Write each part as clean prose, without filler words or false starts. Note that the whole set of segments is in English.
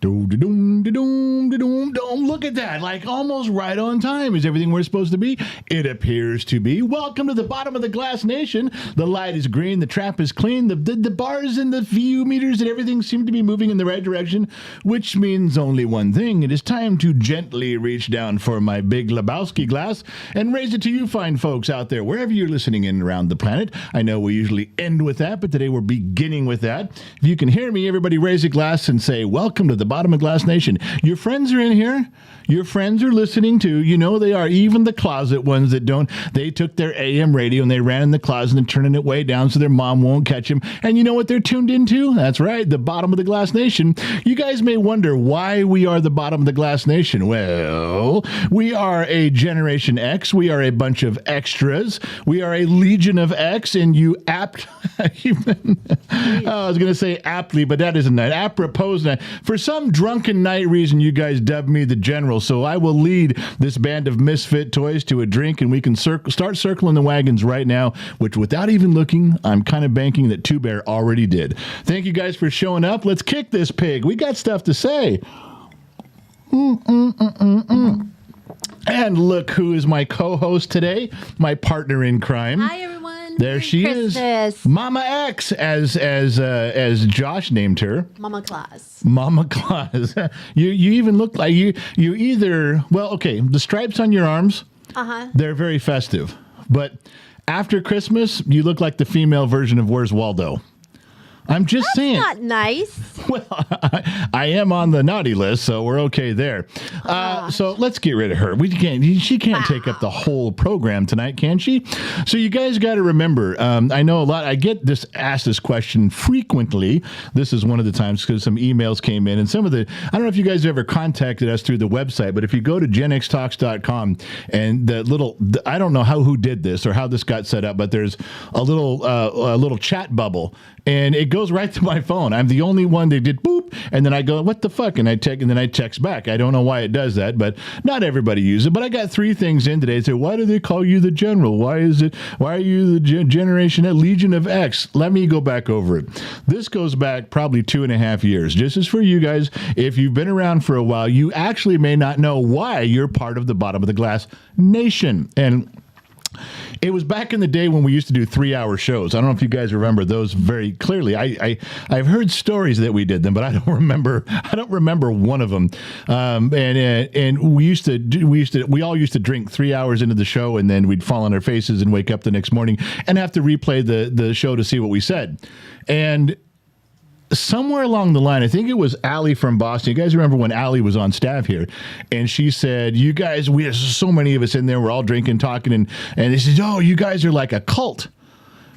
Look at that. Like almost right on time. Is everything we're supposed to be? It appears to be. Welcome to the bottom of the glass nation. The light is green. The trap is clean. The bars and the view meters and everything seem to be moving in the right direction, which means only one thing. It is time to gently reach down for my big Lebowski glass and raise it to you fine folks out there, wherever you're listening in around the planet. I know we usually end with that, but today we're beginning with that. If you can hear me, everybody raise a glass and say, welcome to the bottom of Glass Nation. Your friends are in here. Your friends are listening too. You know they are. Even the closet ones that don't. They took their AM radio and they ran in the closet and turning it way down so their mom won't catch them. And you know what they're tuned into? That's right, the bottom of the Glass Nation. You guys may wonder why we are the bottom of the Glass Nation. Well, we are a Generation X. We are a bunch of extras. We are a Legion of X, and you apt. I was going to say aptly, but that isn't that. Apropos. For some drunken night reason, you guys dubbed me the General, so I will lead this band of misfit toys to a drink, and we can start circling the wagons right now, which without even looking, I'm kind of banking that Two Bear already did. Thank you guys for showing up. Let's kick this pig. We got stuff to say. And look who is my co-host today, my partner in crime. Hi, everyone. There she is, Mama X, as Josh named her. Mama Claus. Mama Claus. You even look like you either, well, okay, the stripes on your arms, they're very festive. But after Christmas, you look like the female version of Where's Waldo. I'm just saying. That's not nice. Well, I am on the naughty list, so we're okay there. So let's get rid of her. She can't take up the whole program tonight, can she? So you guys got to remember, I know a lot. I get asked this question frequently. This is one of the times because some emails came in, and some of I don't know if you guys have ever contacted us through the website, but if you go to genxtalks.com and I don't know who did this or how this got set up, but there's a little chat bubble. And it goes right to my phone. I'm the only one that did boop, and then I go, what the fuck? And then I text back. I don't know why it does that, but not everybody uses it. But I got 3 things in today. So why do they call you the General? Why are you the Generation Legion of X? Let me go back over it. This goes back probably 2.5 years. This is for you guys. If you've been around for a while, you actually may not know why you're part of the bottom of the glass nation. And it was back in the day when we used to do 3-hour shows. I don't know if you guys remember those very clearly. I've heard stories that we did them, but I don't remember one of them. And we all used to drink 3 hours into the show, and then we'd fall on our faces and wake up the next morning and have to replay the show to see what we said. And somewhere along the line, I think it was Allie from Boston. You guys remember when Allie was on staff here, and she said, "You guys, there's so many of us in there. We're all drinking, talking, and they said, oh, you guys are like a cult."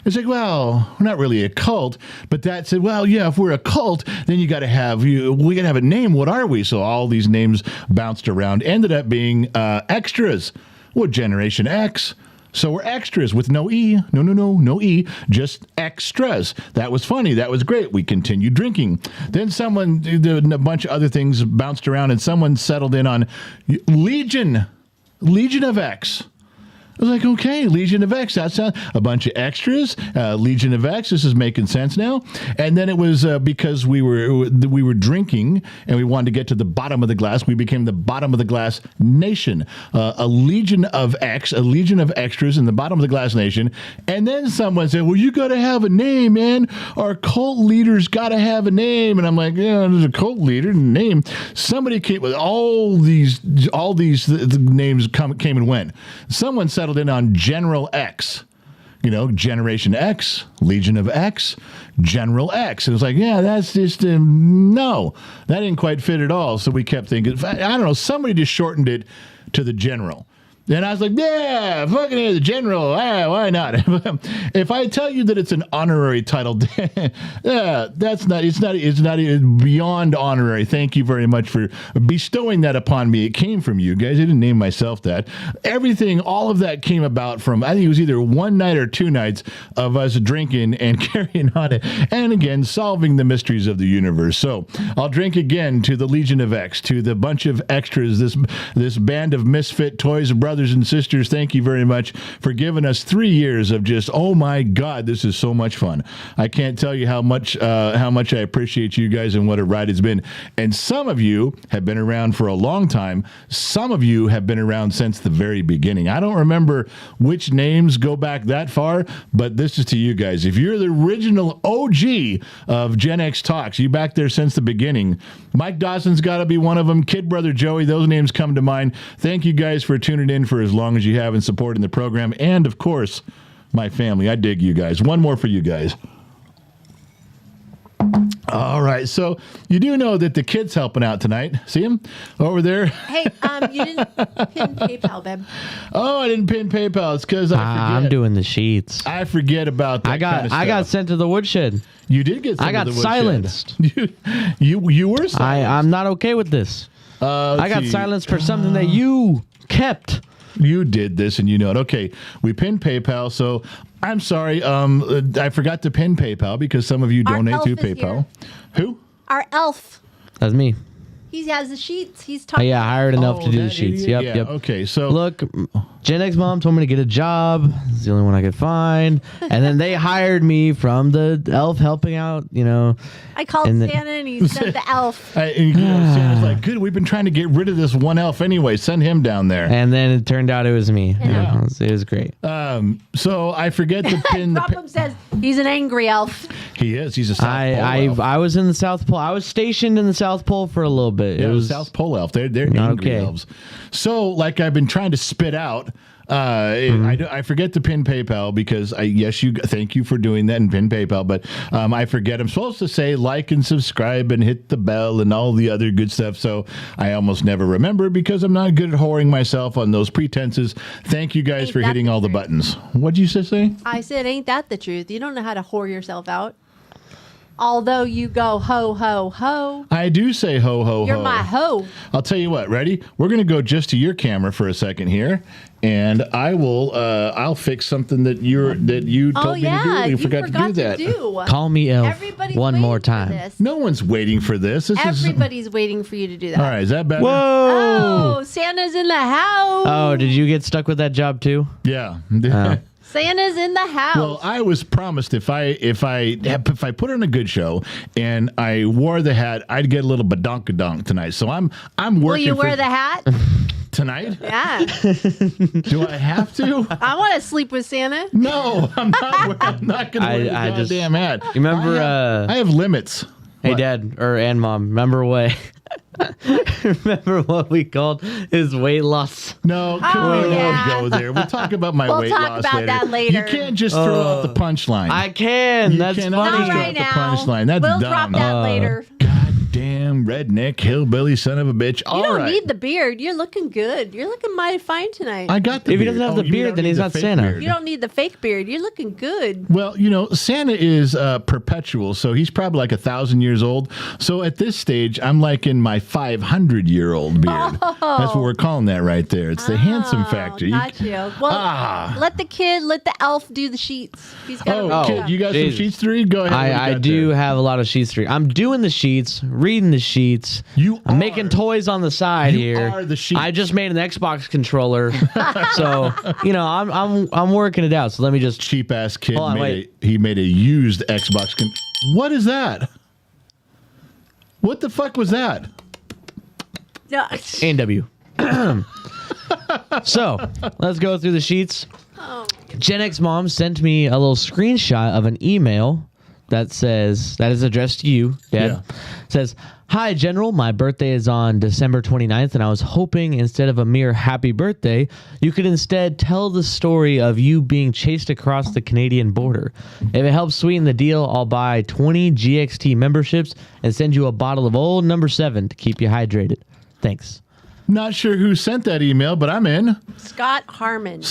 It's like, well, we're not really a cult, but that said, well, yeah, if we're a cult, then we got to have a name. What are we? So all these names bounced around, ended up being extras. Well, Generation X. So we're extras with no E. No E. Just extras. That was funny. That was great. We continued drinking. Then a bunch of other things bounced around, and someone settled in on Legion of X. I was like, okay, Legion of X. That sounds a bunch of extras. Legion of X. This is making sense now. And then it was because we were drinking and we wanted to get to the bottom of the glass. We became the bottom of the glass nation. A Legion of X, a Legion of extras in the bottom of the glass nation. And then someone said, well, you got to have a name, man. Our cult leaders got to have a name. And I'm like, yeah, there's a cult leader name. Somebody came with all these names came and went. Someone settled in on General X, Generation X, Legion of X, General X. And it was like, yeah, that's just, no, that didn't quite fit at all. So we kept thinking, I don't know, somebody just shortened it to the General. And I was like, yeah, fucking the General. Why not? If I tell you that it's an honorary title, yeah, it's not even beyond honorary. Thank you very much for bestowing that upon me. It came from you guys. I didn't name myself that. Everything, all of that came about from, I think it was either one night or 2 nights of us drinking and carrying on it. And again, solving the mysteries of the universe. So I'll drink again to the Legion of X, to the bunch of extras, this band of misfit toys, brothers brothers and sisters, thank you very much for giving us 3 years of just, oh my God, this is so much fun. I can't tell you how much I appreciate you guys and what a ride it's been. And some of you have been around for a long time. Some of you have been around since the very beginning. I don't remember which names go back that far, but this is to you guys. If you're the original OG of Gen X Talks, you back there since the beginning. Mike Dawson's got to be one of them. Kid Brother Joey, those names come to mind. Thank you guys for tuning in for as long as you have and supporting the program. And, of course, my family. I dig you guys. One more for you guys. All right, so you do know that the kid's helping out tonight. See him over there? Hey, you didn't pin PayPal, babe. Oh, I didn't pin PayPal. It's because I forget. I'm doing the sheets. I forget about that. I got sent to the woodshed. You did get sent I got to the silenced. you were silenced. I'm not okay with this. I got silenced for something that you kept. You did this and you know it. Okay, we pinned PayPal, so I'm sorry. I forgot to pin PayPal because some of you donate to PayPal. Who? Our elf. That's me. He has the sheets. He's talking. Yeah, I hired enough to do the sheets. Idiot? Yep. Okay, so look, Gen X mom told me to get a job. It's the only one I could find, and then they hired me from the elf helping out. I called Santa and he said the elf. Santa's like, good. We've been trying to get rid of this one elf anyway. Send him down there. And then it turned out it was me. Yeah. It was great. So I forget to pin the. Problem says he's an angry elf. He is. He's a South Pole elf. I was in the South Pole. I was stationed in the South Pole for a little bit. Yeah, it was South Pole elf. They're angry elves. So, like I've been trying to spit out, I forget to pin PayPal because thank you for doing that and pin PayPal, but I forget. I'm supposed to say like and subscribe and hit the bell and all the other good stuff. So I almost never remember because I'm not good at whoring myself on those pretenses. Thank you guys for hitting all the buttons. What'd you just say? I said, ain't that the truth? You don't know how to whore yourself out. Although you go ho, ho, ho. I do say ho, ho, ho. You're my ho. I'll tell you what, ready? We're going to go just to your camera for a second here, and I'll fix something that you told me to do. You forgot to do that. Call me elf. Everybody's one more time. No one's waiting for this. Everybody's waiting for you to do that. All right, is that better? Whoa! Oh, Santa's in the house. Oh, did you get stuck with that job too? Yeah. Santa's in the house. Well, I was promised if I put on a good show and I wore the hat, I'd get a little badonkadonk tonight. So I'm working. Will you wear the hat tonight? Yeah. Do I have to? I want to sleep with Santa. No, I'm not going to wear the goddamn hat. You remember? I have limits. Hey, What? Dad and Mom, remember what we called his weight loss? No, we won't go there. We'll talk about my weight loss later. We'll talk about that later. You can't just throw out the punchline. I can. That's funny. Not right now. The punchline. That's we'll dumb. drop that later. Goddamn redneck hillbilly son of a bitch. You don't need the beard. You're looking good. You're looking mighty fine tonight. I got the If beard. he doesn't have the beard, then he's not Santa. Beard. You don't need the fake beard. You're looking good. Well, Santa is perpetual, so he's probably like 1,000 years old. So at this stage, I'm like in my 500-year-old beard. That's what we're calling that right there. It's the handsome factor. Got you. Well, let the elf do the sheets. He's got kid, you got some sheets to read? Go ahead. I do have a lot of sheets to read. I'm doing the sheets, reading the sheets. I'm making toys on the side here. Are the sheets. I just made an Xbox controller, so I'm working it out. So let me just cheap ass kid he made a used Xbox. What is that? What the fuck was that? A&W. So let's go through the sheets. Gen X Mom sent me a little screenshot of an email that is addressed to you, Dad. Yeah. Says, "Hi, General. My birthday is on December 29th, and I was hoping instead of a mere happy birthday, you could instead tell the story of you being chased across the Canadian border. If it helps sweeten the deal, I'll buy 20 GXT memberships and send you a bottle of old number 7 to keep you hydrated. Thanks." Not sure who sent that email, but I'm in. Scott Harmon.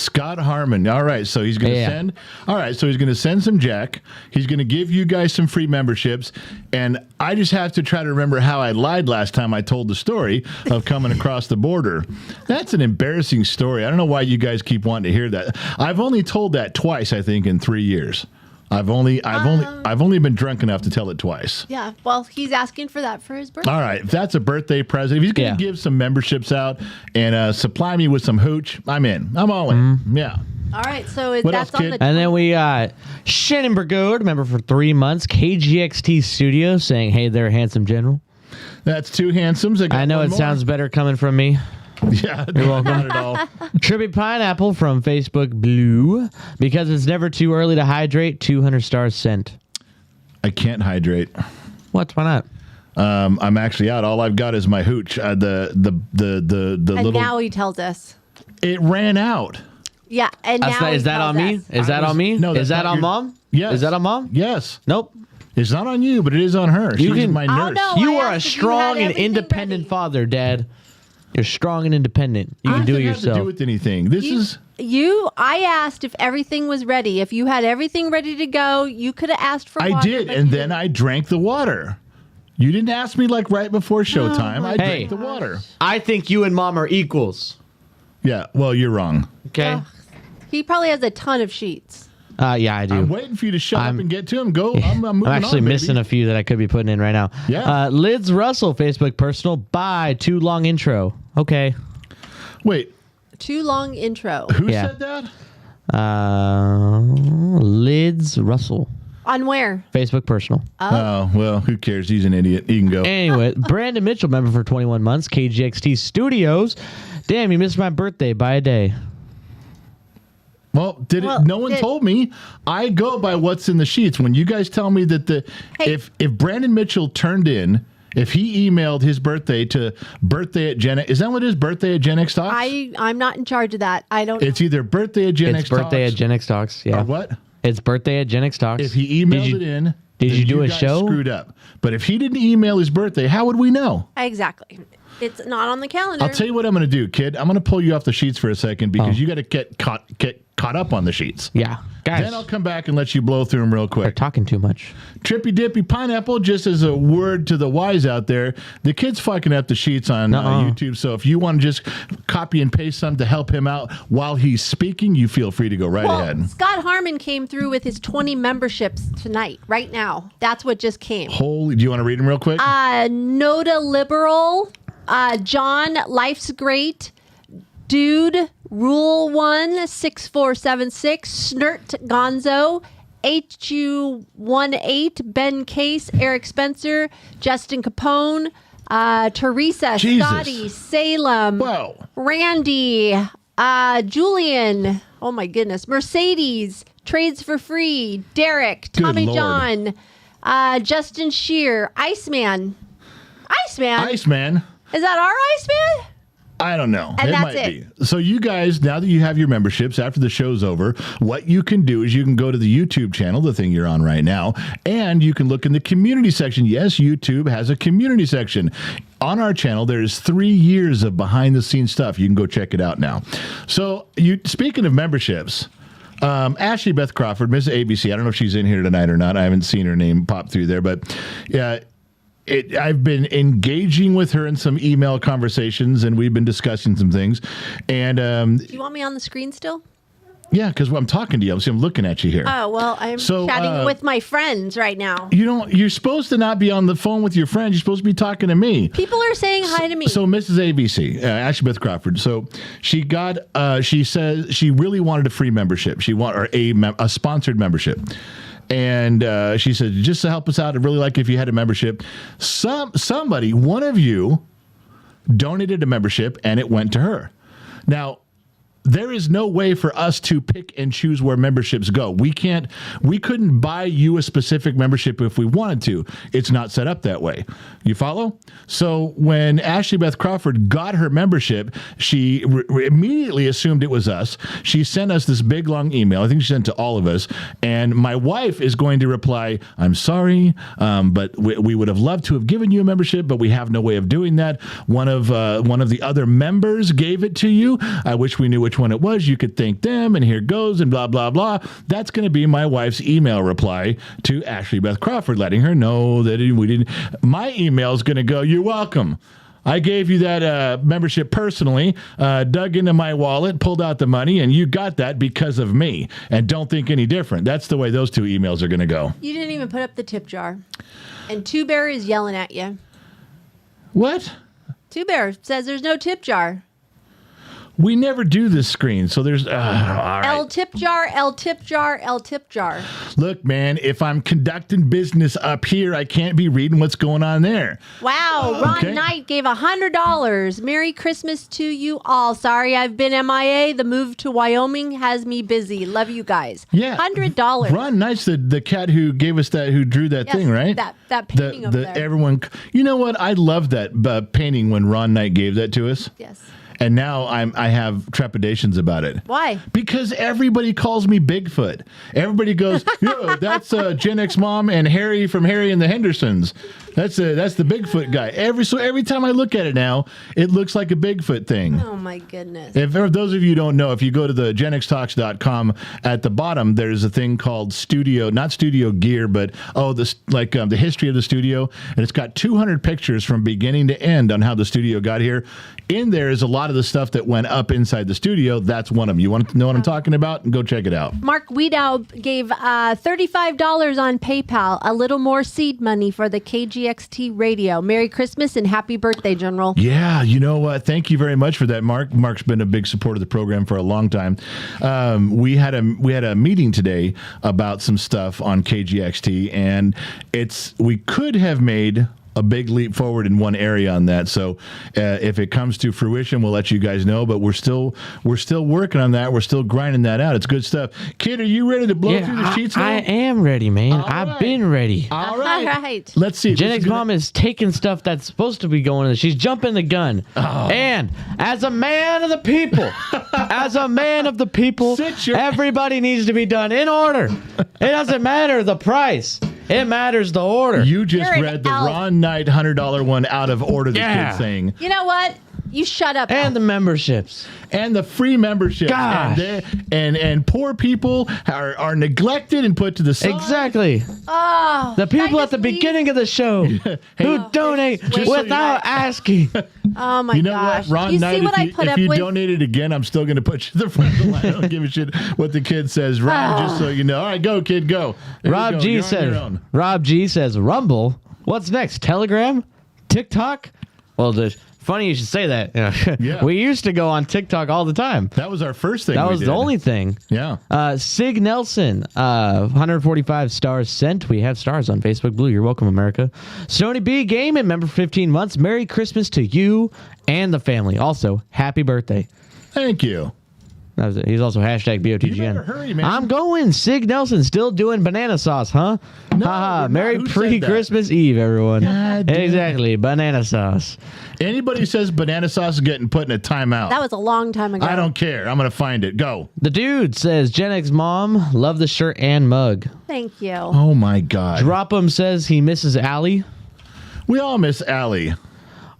All right, so he's going to send. All right, so he's going to send some Jack. He's going to give you guys some free memberships, and I just have to try to remember how I lied last time I told the story of coming across the border. That's an embarrassing story. I don't know why you guys keep wanting to hear that. I've only told that twice, I think, in 3 years. I've only been drunk enough to tell it twice. Yeah. Well, he's asking for that for his birthday. All right, if that's a birthday present, if he's going to give some memberships out and supply me with some hooch, I'm in. I'm all in. Yeah. All right, so What that's else, on kid? the. And then we got Shannon Burgode, member for 3 months, KGXT Studio, saying, "Hey there, handsome general." That's two handsomes. I know it sounds better coming from me. Yeah, you're welcome. Not at all. Trippy Pineapple from Facebook Blue, because it's never too early to hydrate. 200 stars sent. I can't hydrate. What? Why not? I'm actually out. All I've got is my hooch. The And little. now he tells us. It ran out. Yeah, and now Is that on me? Is that on me? No, Is that's that not on your- mom? Yes. Is that on mom? Yes. Nope. It's not on you, but it is on her. You She's can- my Oh, nurse. no. You I are a asked if you strong had and everything independent ready. father, Dad. You're strong and independent. You can do it Doesn't have to do yourself. with anything. This is. I asked if everything was ready. If you had everything ready to go, you could have asked for I water. did, but and you then didn't. I drank the water. You didn't ask me like right before showtime. I Hey. drank the water. I think you and mom are equals. Yeah. Well, you're wrong. Okay. Ugh. He probably has a ton of sheets. Yeah, I do. I'm waiting for you to shut up I'm- and get to him. Go. I'm moving I'm actually on, missing baby. a few that I could be putting in right now. Yeah. Lids Russell, Facebook personal. Bye. Too long intro. Okay. Wait. Too long intro. Who Yeah. said that? Lids Russell, On where? Facebook personal. Oh, well, who cares? He's an idiot. He can go. Anyway, Brandon Mitchell, member for 21 months, KGXT Studios. Damn, you missed my birthday by a day. Well, no one told me. I go by what's in the sheets. When you guys tell me that Hey. if Brandon Mitchell turned in, if he emailed his birthday to birthday at Gen X, is that what it is? Birthday at Gen X Talks? I'm not in charge of that. I don't. It's either birthday at Gen It's X birthday Talks at Gen X Talks. Yeah. or what? It's birthday at Gen X Talks. If he emailed you- it in, did then you do a guys show? Screwed up. But if he didn't email his birthday, how would we know? Exactly. It's not on the calendar. I'll tell you what I'm going to do, kid. I'm going to pull you off the sheets for a second because you got to get caught up on the sheets. Yeah. Guys, Then I'll come back and let you blow through them real we're quick. talking too much. Trippy Dippy Pineapple, just as a word to the wise out there, the kid's fucking up the sheets on YouTube. So if you want to just copy and paste some to help him out while he's speaking, you feel free to go right ahead. Scott Harmon came through with his 20 memberships tonight, right now. That's what just came. Holy, do you want to read them real quick? Noda Liberal, John, Life's Great, Dude, Rule 1, 6476, Snert Gonzo, HU18, Ben Case, Eric Spencer, Justin Capone, Teresa, Jesus. Scotty, Salem, Whoa. Randy, Julian, oh my goodness, Mercedes, Trades for Free, Derek, Tommy Lord. John, Justin Shear, Iceman. Iceman. Is that our Iceman? I don't know. And it that's might it. be. So you guys, now that you have your memberships after the show's over, what you can do is you can go to the YouTube channel, the thing you're on right now, and you can look in the community section. Yes, YouTube has a community section. On our channel, there's 3 years of behind the scenes stuff. You can go check it out now. So speaking of memberships, Ashley Beth Crawford, Miss ABC, I don't know if she's in here tonight or not. I haven't seen her name pop through there, but yeah. I've been engaging with her in some email conversations, and we've been discussing some things. And Do you want me on the screen still? yeah, because I'm talking to you. I'm looking at you here. Oh, well, I'm So, chatting with my friends right now. You're supposed to not be on the phone with your friends. You're supposed to be talking to me. People are saying hi to me. So Mrs. ABC, Ashley Beth Crawford. So she got. She says she really wanted a free membership. She wanted a sponsored membership. And she said, just to help us out, I'd really like if you had a membership. Somebody, one of you, donated a membership, and it went to her. Now, there is no way for us to pick and choose where memberships go. We couldn't buy you a specific membership if we wanted to. It's not set up that way. You follow? So when Ashley Beth Crawford got her membership, she immediately assumed it was us. She sent us this big long email. I think she sent it to all of us. And my wife is going to reply, I'm sorry, but we would have loved to have given you a membership, but we have no way of doing that. One of the other members gave it to you. I wish we knew which one it was. You could thank them, and here goes, and blah, blah, blah. That's going to be my wife's email reply to Ashley Beth Crawford, letting her know that we didn't. My email is going to go, you're welcome. I gave you that membership personally, dug into my wallet, pulled out the money, and you got that because of me. And don't think any different. That's the way those 2 emails are going to go. You didn't even put up the tip jar. And Two Bear is yelling at you. What? Two Bear says there's no tip jar. We never do this screen, so there's... all right. El tip jar, el tip jar, el tip jar. Look, man, if I'm conducting business up here, I can't be reading what's going on there. Wow, Ron Okay. Knight gave $100. Merry Christmas to you all. Sorry I've been MIA. The move to Wyoming has me busy. Love you guys. Yeah. $100. Ron Knight's the cat who gave us that, who drew that Yes, thing, right? That painting over there. Everyone, you know what? I love that painting when Ron Knight gave that to us. Yes. And now I have trepidations about it. Why? Because everybody calls me Bigfoot. Everybody goes, yo, that's Gen X Mom and Harry from Harry and the Hendersons. That's the Bigfoot guy. Every time I look at it now, it looks like a Bigfoot thing. Oh my goodness. If those of you who don't know, if you go to the genxtalks.com, at the bottom there's a thing called studio, not studio gear, but the history of the studio, and it's got 200 pictures from beginning to end on how the studio got here. In there is a lot of the stuff that went up inside the studio. That's one of them. You want to know what I'm talking about? Go check it out. Mark Wiedau gave $35 on PayPal, a little more seed money for the KGXT radio. Merry Christmas and happy birthday, General. Yeah, you know what? Thank you very much for that, Mark. Mark's been a big supporter of the program for a long time. We had a meeting today about some stuff on KGXT, and we could have made a big leap forward in one area on that. So if it comes to fruition, we'll let you guys know. But we're still working on that. We're still grinding that out. It's good stuff. Kid, are you ready to blow through the sheets now? I am ready, man. All I've right. been ready. All right. All right. Let's see. Gen X Mom is taking stuff that's supposed to be going in. She's jumping the gun. Oh. And as a man of the people, everybody needs to be done in order. It doesn't matter the price. It matters the order. You just You're an read the elf. Ron Knight $100 one out of order, the Yeah. kid saying. You know what? You shut up. And the memberships. And the free membership. Gosh. And poor people are neglected and put to the side. Exactly. Oh, The people at the leave? beginning of the show who donate just wait. without asking. Oh my You know gosh. what, Ron you Knight, see what I if put you up with? donate it again, I'm still going to put you at the front of the line. I don't give a shit what the kid says. Ron, just so you know. All right, go, kid, go. There you Rob go. G You're on your says. own. Rob G says Rumble. What's next? Telegram? TikTok? Well, funny you should say that. Yeah. We used to go on TikTok all the time. That was our first thing. That we was did. the only thing. Yeah. Sig Nelson, 145 stars sent. We have stars on Facebook Blue. You're welcome, America. Sony B Gaming, member for 15 months. Merry Christmas to you and the family. Also, happy birthday. Thank you. That was it. He's also hashtag BOTGN. You better hurry, man. I'm going. Sig Nelson still doing banana sauce, huh? No, Haha. we're not. Merry Who said pre-Christmas Eve, everyone. God damn. Exactly. Banana sauce. Anybody says banana sauce is getting put in a timeout. That was a long time ago. I don't care. I'm going to find it. Go. The dude says, Gen X mom, love the shirt and mug. Thank you. Oh, my God. Drop 'em says he misses Allie. We all miss Allie.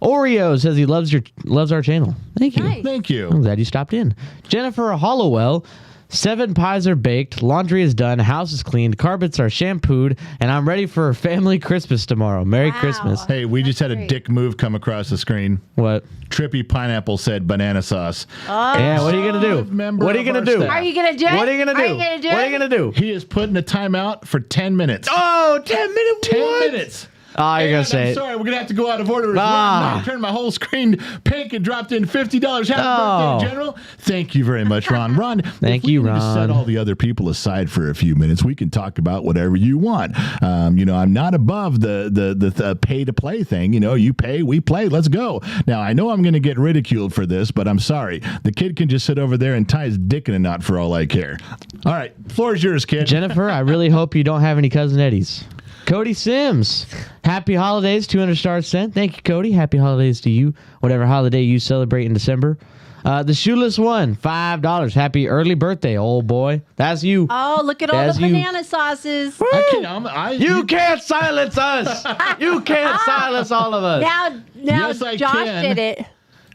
Oreo says he loves our channel. Thank you. Nice. Thank you. I'm glad you stopped in. Jennifer Hollowell, 7 pies are baked, laundry is done, house is cleaned, carpets are shampooed, and I'm ready for a family Christmas tomorrow. Merry Wow. Christmas. Hey, we just had a great. dick move come across the screen. What? Trippy Pineapple said banana sauce. Yeah, what are you going to do? Member What are you of going to our do? staff. Are you going to do it? What are you going to Are do? you gonna do What are it? you going to do? He is putting a timeout for 10 minutes. Oh, 10 minutes. 10 minutes. Oh, you're going And to say I'm it. sorry, we're going to have to go out of order. Ah. I turned my whole screen pink and dropped in $50. Happy Oh. birthday, General. Thank you very much, Ron. Ron, Thank if we you, need to set Ron. all the other people aside for a few minutes, we can talk about whatever you want. I'm not above the pay-to-play thing. You pay, we play. Let's go. Now, I know I'm going to get ridiculed for this, but I'm sorry. The kid can just sit over there and tie his dick in a knot for all I care. All right, floor is yours, kid. Jennifer, I really hope you don't have any Cousin Eddies. Cody Sims, happy holidays, 200 stars sent. Thank you, Cody. Happy holidays to you, whatever holiday you celebrate in December. The Shoeless One, $5. Happy early birthday, old boy. That's you. Oh, look at all As the you- banana sauces. You can't silence us. You can't silence all of us. Now Yes, I Josh can. did it.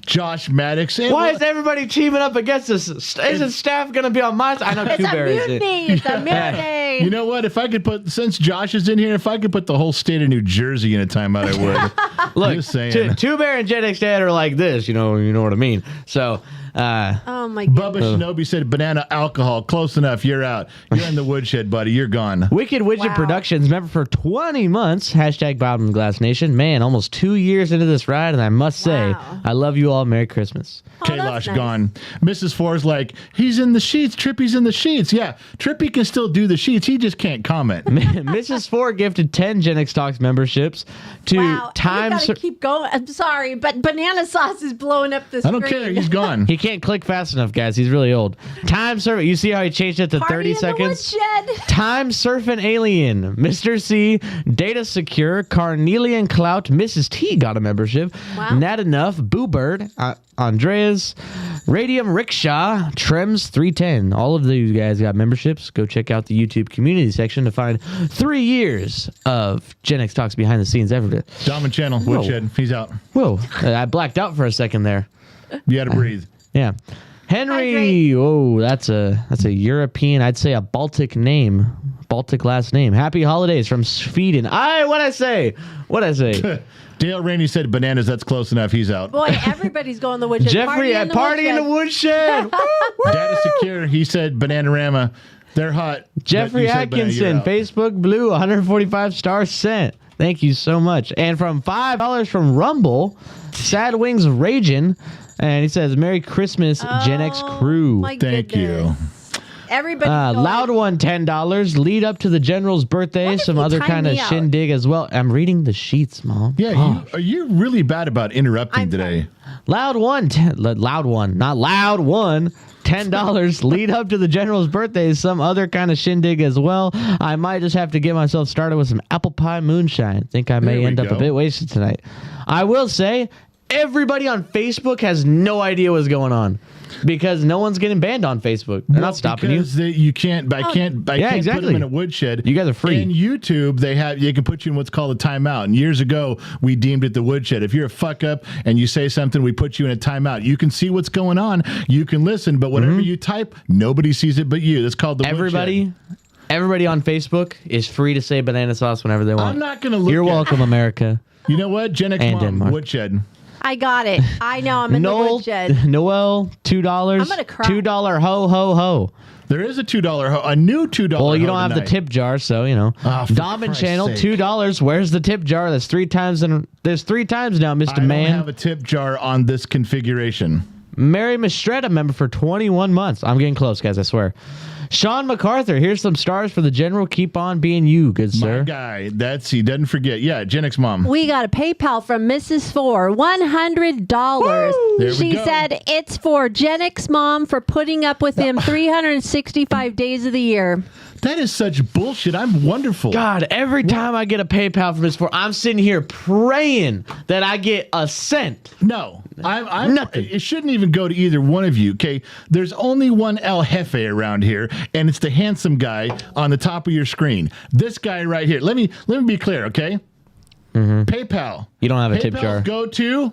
Josh Maddox. And Why is everybody teaming up against us? Isn't staff going to be on my side? I know It's Two a Bears. mutiny. It's a mutiny. Sorry. You know what? If I could since Josh is in here, if I could put the whole state of New Jersey in a timeout, I would. Look, Just saying. Two Bear and Gen X Dad are like this. You know what I mean. So. Oh my goodness. Bubba Shinobi said banana alcohol. Close enough. You're out. You're in the woodshed, buddy. You're gone. Wicked Widget Wow. Productions, member for 20 months. Hashtag Bottom Glass Nation. Man, almost 2 years into this ride, and I must say, Wow. I love you all. Merry Christmas. Oh, Kailash that's nice. gone. Mrs. Four's like, he's in the sheets. Trippy's in the sheets. Yeah, Trippy can still do the sheets. He just can't comment. Mrs. Four gifted 10 Gen X Talks memberships to Wow. Time. You gotta keep going. I'm sorry, but banana sauce is blowing up the I screen. don't care. He's gone. He can't click fast enough, guys. He's really old. Time surfing. You see how he changed it to Party 30 in the seconds? woodshed. Time surfing alien, Mr. C, Data Secure, Carnelian Clout, Mrs. T got a membership. Wow. Not Enough, Boo Bird, Andreas, Radium Rickshaw, Trems 310. All of these guys got memberships. Go check out the YouTube community section to find 3 years of Gen X Talks behind the scenes ever. Dominant channel. Woodshed. He's out. Whoa, I blacked out for a second there. You got to breathe. Yeah. Henry, Hydrate. oh, that's a European, I'd say a Baltic name, Baltic last name. Happy holidays from Sweden. What'd I say? Dale Rainey said bananas. That's close enough. He's out. Boy, everybody's going to the woodshed. Jeffrey at Party in the Woodshed. Data Secure. He said Bananarama. They're hot. Jeffrey But you said banana, you're Atkinson, out. Facebook Blue, 145 stars sent. Thank you so much. And from $5 from Rumble, Sad Wings Ragin'. And he says, Merry Christmas, Gen X crew. My Thank you. goodness. Everybody. Loud one, $10. Lead up to the general's birthday. What if Some you other time kind of me out? shindig as well. I'm reading the sheets, Mom. Yeah, you're really bad about interrupting I'm today. Loud one, loud one, not loud one. $10. Lead up to the general's birthday. Some other kind of shindig as well. I might just have to get myself started with some apple pie moonshine. Think I may There we end up go. a bit wasted tonight. I will say, everybody on Facebook has no idea what's going on because no one's getting banned on Facebook. They're not stopping you. Because you can't. I can't put exactly. them in a woodshed. You guys are free. And YouTube, they can put you in what's called a timeout. And years ago, we deemed it the woodshed. If you're a fuck up and you say something, we put you in a timeout. You can see what's going on. You can listen, but whatever you type, nobody sees it but you. That's called the woodshed. Everybody on Facebook is free to say banana sauce whenever they want. I'm not going to look You're at welcome, America. You know what? Gen X And Mom, Denmark. woodshed. I got it. I know. I'm in the woodshed. Noel, $2. I'm gonna cry. $2 ho ho ho. There is a $2 a new $2 Well, you ho don't have the tonight. tip jar, so you know. Oh, for Dom and Christ's Channel, sake. $2. Where's the tip jar? That's 3 times, and there's 3 times now, Mr. I Man. don't have a tip jar on this configuration. Mary Mistretta, member for 21 months. I'm getting close, guys, I swear. Sean MacArthur, here's some stars for the general. Keep on being you, good My sir. guy, he doesn't forget. Yeah, Gen X Mom. We got a PayPal from Mrs. Four, $100. There we She go. said it's for Gen X Mom for putting up with him 365 days of the year. That is such bullshit. I'm wonderful. God, every time I get a PayPal from Miss Four, I'm sitting here praying that I get a cent. No, I'm Nothing. It shouldn't even go to either one of you. Okay, there's only one El Jefe around here, and it's the handsome guy on the top of your screen. This guy right here. Let me be clear. Okay, PayPal. You don't have a tip PayPals jar. go to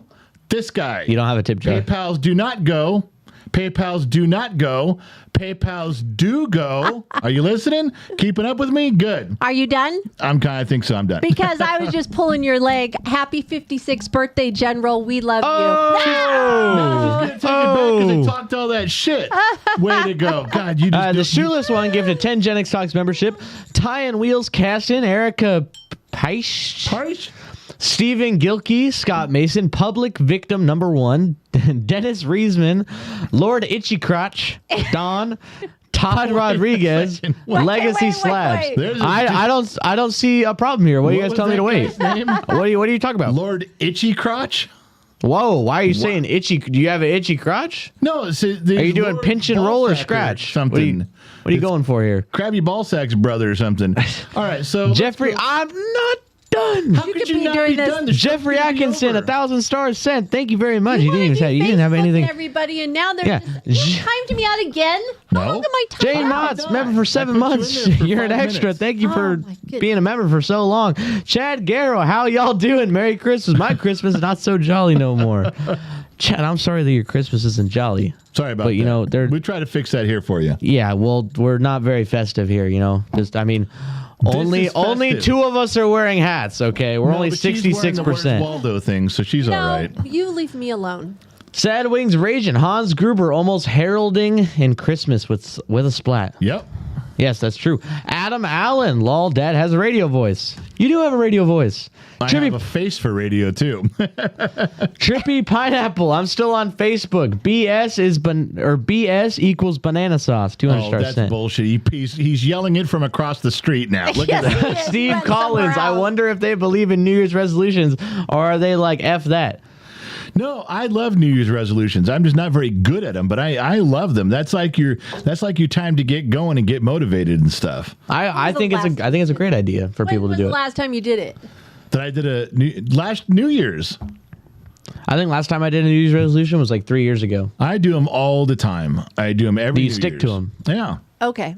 this guy. You don't have a tip jar. PayPals do not go. PayPals do not go. PayPals do go. Are you listening? Keeping up with me? Good. Are you done? I think so. I'm done. Because I was just pulling your leg. Happy 56th birthday, General. We love you. No, she's gonna take it back because I talked all that shit. Way to go. God, you just The shoeless one gifted 10 Gen X Talks membership. Tie and Wheels Casting, Erica Peisch, Party? Stephen Gilkey, Scott Mason, Public Victim number 1, Dennis Riesman, Lord Itchy Crotch, Don, Todd Rodriguez, second. Legacy Wait. Slabs. There's a- I don't see a problem here. What are you guys was telling me to that wait? guy's name? What are you talking about? Lord Itchy Crotch? Whoa, why are you saying itchy? Do you have an itchy crotch? No, are Are you doing pinch and roll or scratch? Something. What are you going for here? Krabby Ballsack's brother or something. All right, so Jeffrey, I'm not done. how You could could you be not doing be this- done? The show's Jeffrey gonna be Atkinson, over. 1,000 stars sent. Thank you very much. You didn't have Facebooked anything. Everybody, and now they're Yeah. just timed me out again. No. How long am I timed Jane out? Motts, member for 7 I put you in months. there for You're an 5 extra. minutes. Thank you for Oh, my goodness. being a member for so long. Chad Garrow, how y'all doing? Merry Christmas. My Christmas is not so jolly no more. Chad, I'm sorry that your Christmas isn't jolly. Sorry about but, that. you know, we try to fix that here for you. Yeah, well, we're not very festive here, you know. Only festive. 2 of us are wearing hats, okay? We're only but she's wearing the Where's 66%. Waldo thing, so she's all right. You leave me alone. Sad Wings Raging. Hans Gruber almost heralding in Christmas with a splat. Yep. Yes, that's true. Adam Allen. Lol, Dad has a radio voice. You do have a radio voice. I have a face for radio, too. Trippy Pineapple. I'm still on Facebook. BS equals banana sauce. 200 stars that's sent. bullshit. He's yelling it from across the street now. Look at that. Yes, Steve went Collins. somewhere I else. wonder if they believe in New Year's resolutions or are they like F that? No, I love New Year's resolutions. I'm just not very good at them, but I love them. That's like your time to get going and get motivated and stuff. I think it's a great idea for people to When do was it. the last time you did it? That I did last New Year's. I think last time I did a New Year's resolution was like 3 years ago. I do them all the time. I do them every. Do you New stick to Year's. 'em? Yeah. Okay.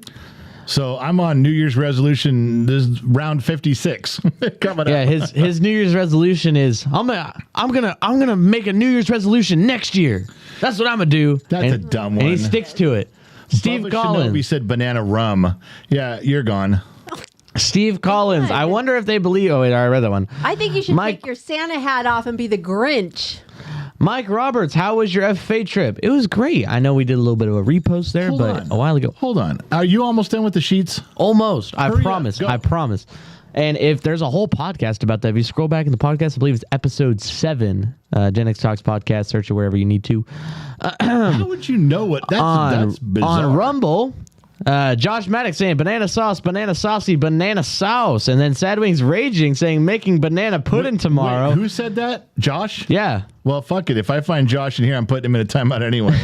So I'm on New Year's resolution. This is round 56 coming Yeah, up. his New Year's resolution is I'm gonna make a New Year's resolution next year. That's what I'm gonna do. That's a dumb one. And he sticks to it. Steve Bubba Collins. Shinobi said banana rum. Yeah, you're gone. Steve Collins. I wonder if they believe. Oh wait, I read that one. I think you should Mike- take your Santa hat off and be the Grinch. Mike Roberts. How was your FFA trip? It was great. I know we did a little bit of a repost there, Hold but on. a while ago. Hold on. Are you almost done with the sheets? Almost. I Hurry up, promise. go. I promise. And if there's a whole podcast about that, if you scroll back in the podcast, I believe it's episode 7, Gen X Talks podcast. Search it wherever you need to. How would you know what? That's bizarre. On Rumble, Josh Maddox saying banana sauce, banana saucy, banana sauce, and then Sad Wings Raging saying making banana pudding tomorrow. Wait, who said that? Josh? Yeah. Well, fuck it. If I find Josh in here, I'm putting him in a timeout anyway.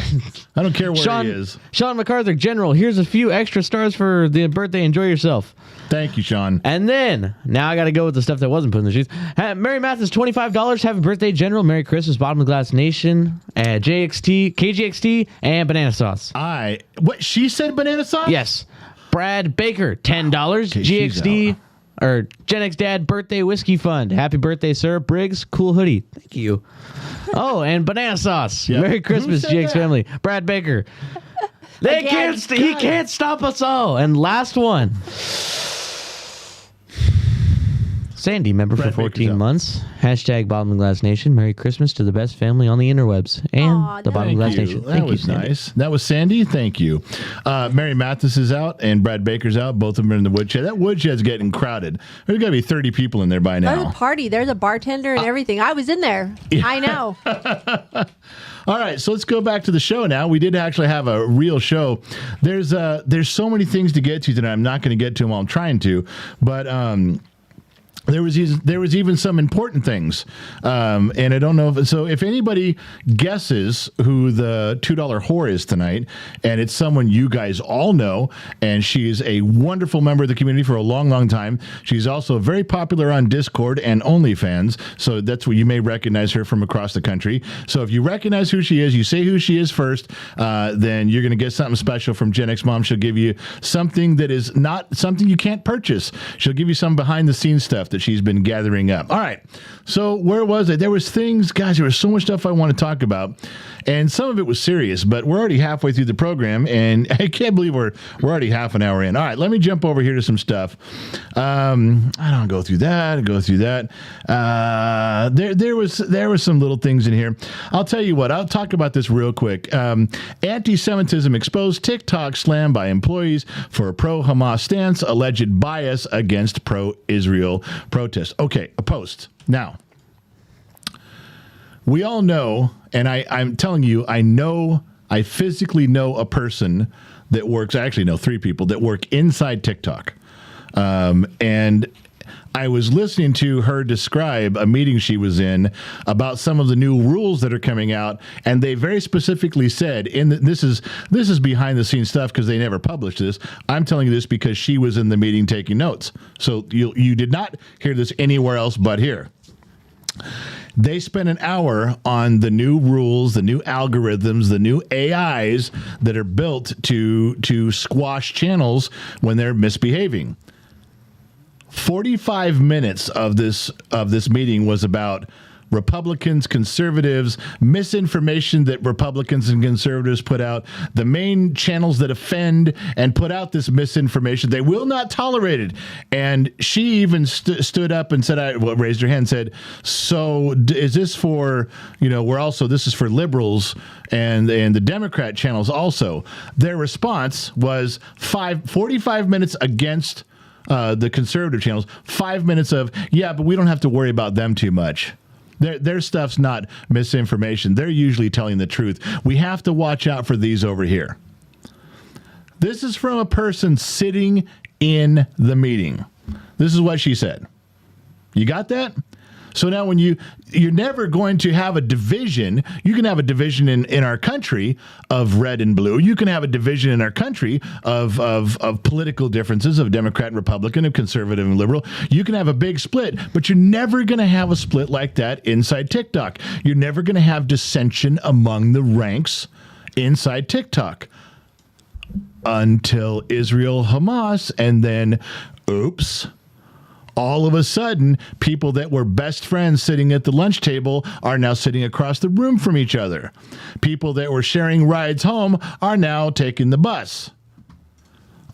I don't care where he is. Sean MacArthur, General, here's a few extra stars for the birthday. Enjoy yourself. Thank you, Sean. And then, now I got to go with the stuff that wasn't put in the sheets. Mary Mathis, $25. Happy birthday, General. Merry Christmas, Bottom of the Glass Nation, KGXT, and banana sauce. What? She said banana sauce? Yes. Brad Baker, $10. Okay, she's GXD, or Gen X Dad Birthday Whiskey Fund. Happy birthday, sir. Briggs, cool hoodie. Thank you. Oh, and banana sauce. Yep. Merry Christmas, Who said GX that? family. Brad Baker. Again. He can't stop us all. And last one. Sandy, member Brad for Baker's 14 out. months. Hashtag Bottom of the Glass Nation. Merry Christmas to the best family on the interwebs and Aw, the Bottom of the Glass Thank you. Nation. That Thank you, was Sandy. nice. That was Sandy. Thank you. Mary Mathis is out and Brad Baker's out. Both of them are in the woodshed. That woodshed's getting crowded. There's got to be 30 people in there by There's now. a party. There's a bartender and everything. I was in there. I know. All right, so let's go back to the show now. We did actually have a real show. There's so many things to get to tonight. I'm not going to get to them while I'm trying to, but there was even some important things, and I don't know if anybody guesses who the $2 whore is tonight, and it's someone you guys all know, and she is a wonderful member of the community for a long, long time. She's also very popular on Discord and OnlyFans, so that's where you may recognize her from across the country. So if you recognize who she is, you say who she is first, then you're going to get something special from Gen X Mom. She'll give you something that is not something you can't purchase. She'll give you some behind the scenes stuff that she's been gathering up. All right. So where was it? There was things, guys, there was so much stuff I want to talk about. And some of it was serious, but we're already halfway through the program, and I can't believe we're already half an hour in. All right, let me jump over here to some stuff. I don't go through that. There was some little things in here. I'll tell you what. I'll talk about this real quick. Anti-Semitism exposed. TikTok slammed by employees for a pro-Hamas stance. Alleged bias against pro-Israel protests. Okay, a post. Now, we all know, and I'm telling you, I physically know a person that works, I actually know 3 people that work inside TikTok. And I was listening to her describe a meeting she was in about some of the new rules that are coming out, and they very specifically said, this is behind the scenes stuff because they never published this. I'm telling you this because she was in the meeting taking notes. So you did not hear this anywhere else but here. They spent an hour on the new rules, the new algorithms, the new AIs that are built to squash channels when they're misbehaving. 45 minutes of this meeting was about Republicans, conservatives, misinformation that Republicans and conservatives put out, the main channels that offend and put out this misinformation, they will not tolerate it. And she even stood up and said, raised her hand and said, so is this for, this is for liberals and the Democrat channels also. Their response was 45 minutes against the conservative channels, 5 minutes of, but we don't have to worry about them too much. Their stuff's not misinformation. They're usually telling the truth. We have to watch out for these over here. This is from a person sitting in the meeting. This is what she said. You got that? So now when you're never going to have a division. You can have a division in our country of red and blue. You can have a division in our country of political differences of Democrat and Republican, of conservative and liberal. You can have a big split, but you're never going to have a split like that inside TikTok. You're never going to have dissension among the ranks inside TikTok until Israel, Hamas, and then, oops. All of a sudden, people that were best friends sitting at the lunch table are now sitting across the room from each other. People that were sharing rides home are now taking the bus.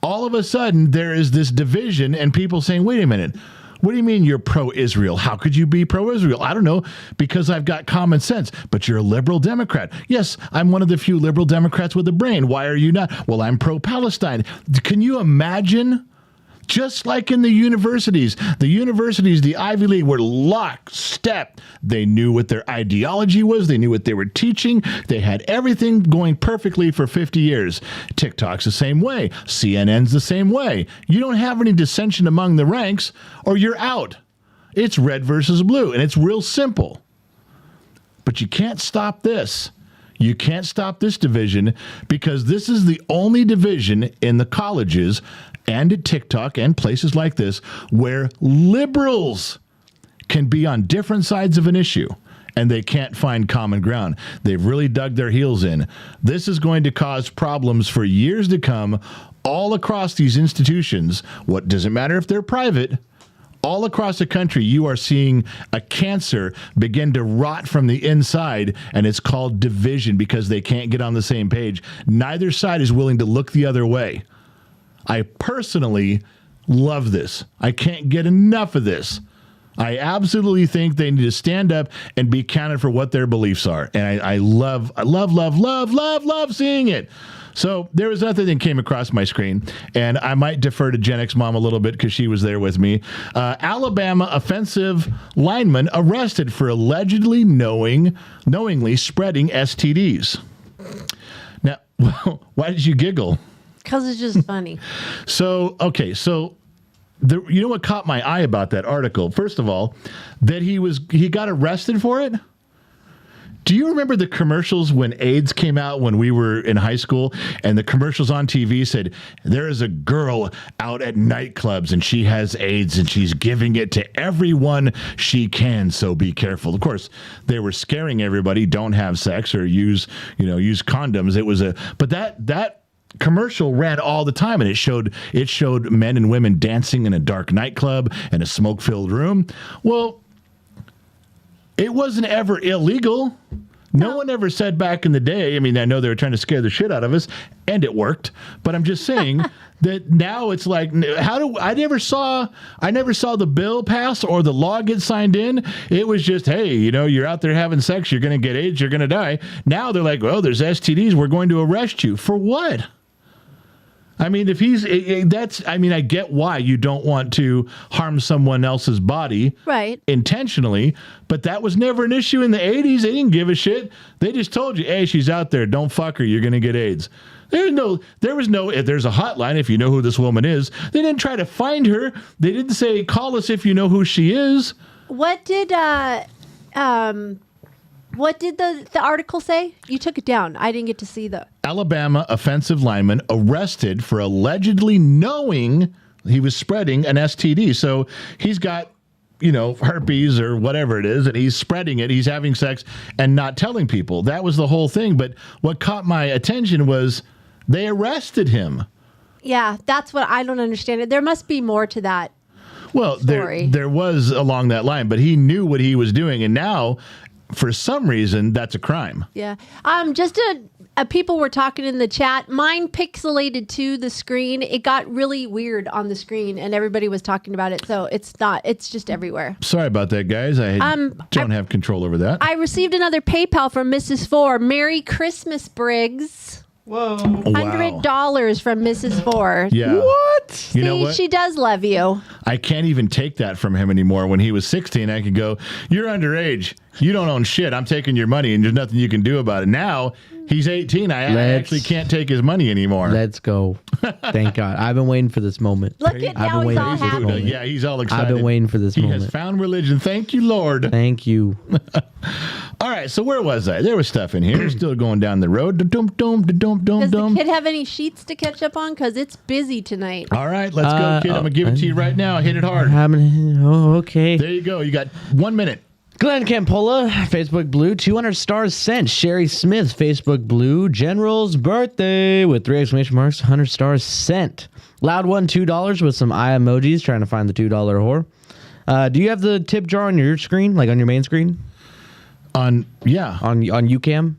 All of a sudden, there is this division and people saying, wait a minute, what do you mean you're pro-Israel? How could you be pro-Israel? I don't know, because I've got common sense. But you're a liberal Democrat. Yes, I'm one of the few liberal Democrats with a brain. Why are you not? Well, I'm pro-Palestine. Can you imagine? Just like in the universities, the Ivy League were lockstep. They knew what their ideology was. They knew what they were teaching. They had everything going perfectly for 50 years. TikTok's the same way. CNN's the same way. You don't have any dissension among the ranks or you're out. It's red versus blue, and it's real simple. But you can't stop this. You can't stop this division because this is the only division in the colleges and at TikTok and places like this where liberals can be on different sides of an issue and they can't find common ground. They've really dug their heels in. This is going to cause problems for years to come all across these institutions. What doesn't matter if they're private. All across the country, you are seeing a cancer begin to rot from the inside, and it's called division because they can't get on the same page. Neither side is willing to look the other way. I personally love this. I can't get enough of this. I absolutely think they need to stand up and be counted for what their beliefs are. And I love seeing it. So there was another thing that came across my screen, and I might defer to Gen X Mom a little bit because she was there with me. Alabama offensive lineman arrested for allegedly knowingly spreading STDs. Now, why did you giggle? Because it's just funny. So you know what caught my eye about that article? First of all, that he got arrested for it. Do you remember the commercials when AIDS came out when we were in high school, and the commercials on TV said, there is a girl out at nightclubs and she has AIDS and she's giving it to everyone she can, so be careful. Of course, they were scaring everybody, don't have sex or use condoms. But that commercial ran all the time, and it showed men and women dancing in a dark nightclub in a smoke-filled room. Well, it wasn't ever illegal. No one ever said back in the day. I mean, I know they were trying to scare the shit out of us, and it worked. But I'm just saying that now it's like, I never saw the bill pass or the law get signed in. It was just, hey, you're out there having sex, you're going to get AIDS, you're going to die. Now they're like, well, there's STDs, we're going to arrest you for what? I mean, I get why you don't want to harm someone else's body intentionally, but that was never an issue in the 80s. They didn't give a shit. They just told you, hey, she's out there. Don't fuck her. You're going to get AIDS. There's a hotline if you know who this woman is. They didn't try to find her. They didn't say, call us if you know who she is. What did the article say? You took it down. I didn't get to see the... Alabama offensive lineman arrested for allegedly knowing he was spreading an STD. So he's got, herpes or whatever it is, and he's spreading it. He's having sex and not telling people. That was the whole thing. But what caught my attention was they arrested him. Yeah, that's what I don't understand. There must be more to that. Well, story. there was along that line, but he knew what he was doing, and now, for some reason, that's a crime. Yeah. People were talking in the chat. Mine pixelated to the screen. It got really weird on the screen, and everybody was talking about it. So it's not. It's just everywhere. Sorry about that, guys. I don't have control over that. I received another PayPal from Mrs. Four. Merry Christmas, Briggs. Whoa. $100 from Mrs. Four. Yeah. What? You know what? She does love you. I can't even take that from him anymore. When he was 16, I could go, "You're underage. You don't own shit. I'm taking your money, and there's nothing you can do about it." Now he's 18. I actually can't take his money anymore. Let's go. Thank God. I've been waiting for this moment. Look at I've now been he's waiting all for this happy. moment. Yeah, he's all excited. I've been waiting for this He moment. has found religion. Thank you, Lord. Thank you. All right, so where was I? There was stuff in here. Still going down the road. Does the kid have any sheets to catch up on? Because it's busy tonight. All right, let's go, kid. I'm going to give it to you right now. Hit it hard. Oh, okay. There you go. You got 1 minute. Glenn Campola, Facebook Blue, 200 stars sent. Sherry Smith, Facebook Blue, General's birthday with 3 exclamation marks, 100 stars sent. Loud one, $2 with some eye emojis, trying to find the $2 whore. Do you have the tip jar on your screen, like on your main screen? On UCam?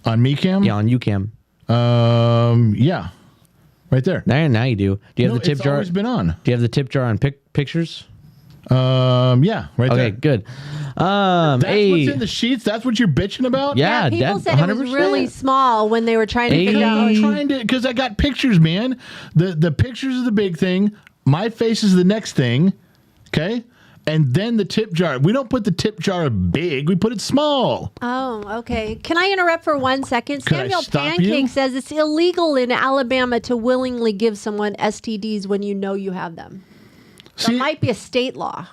On me cam? Yeah, on UCam. Yeah. Right there. Now you do. Do you have the tip it's jar? always been on. Do you have the tip jar on pictures? Yeah, right there. Okay, good. That's what's in the sheets? That's what you're bitching about? Yeah, people said it was really small when they were trying to figure out. I'm trying to, because I got pictures, man. The pictures is the big thing. My face is the next thing. Okay? And then the tip jar. We don't put the tip jar big. We put it small. Oh, okay. Can I interrupt for 1 second? Could I Samuel stop Pancake you? says it's illegal in Alabama to willingly give someone STDs when you know you have them. That See, might be a state law.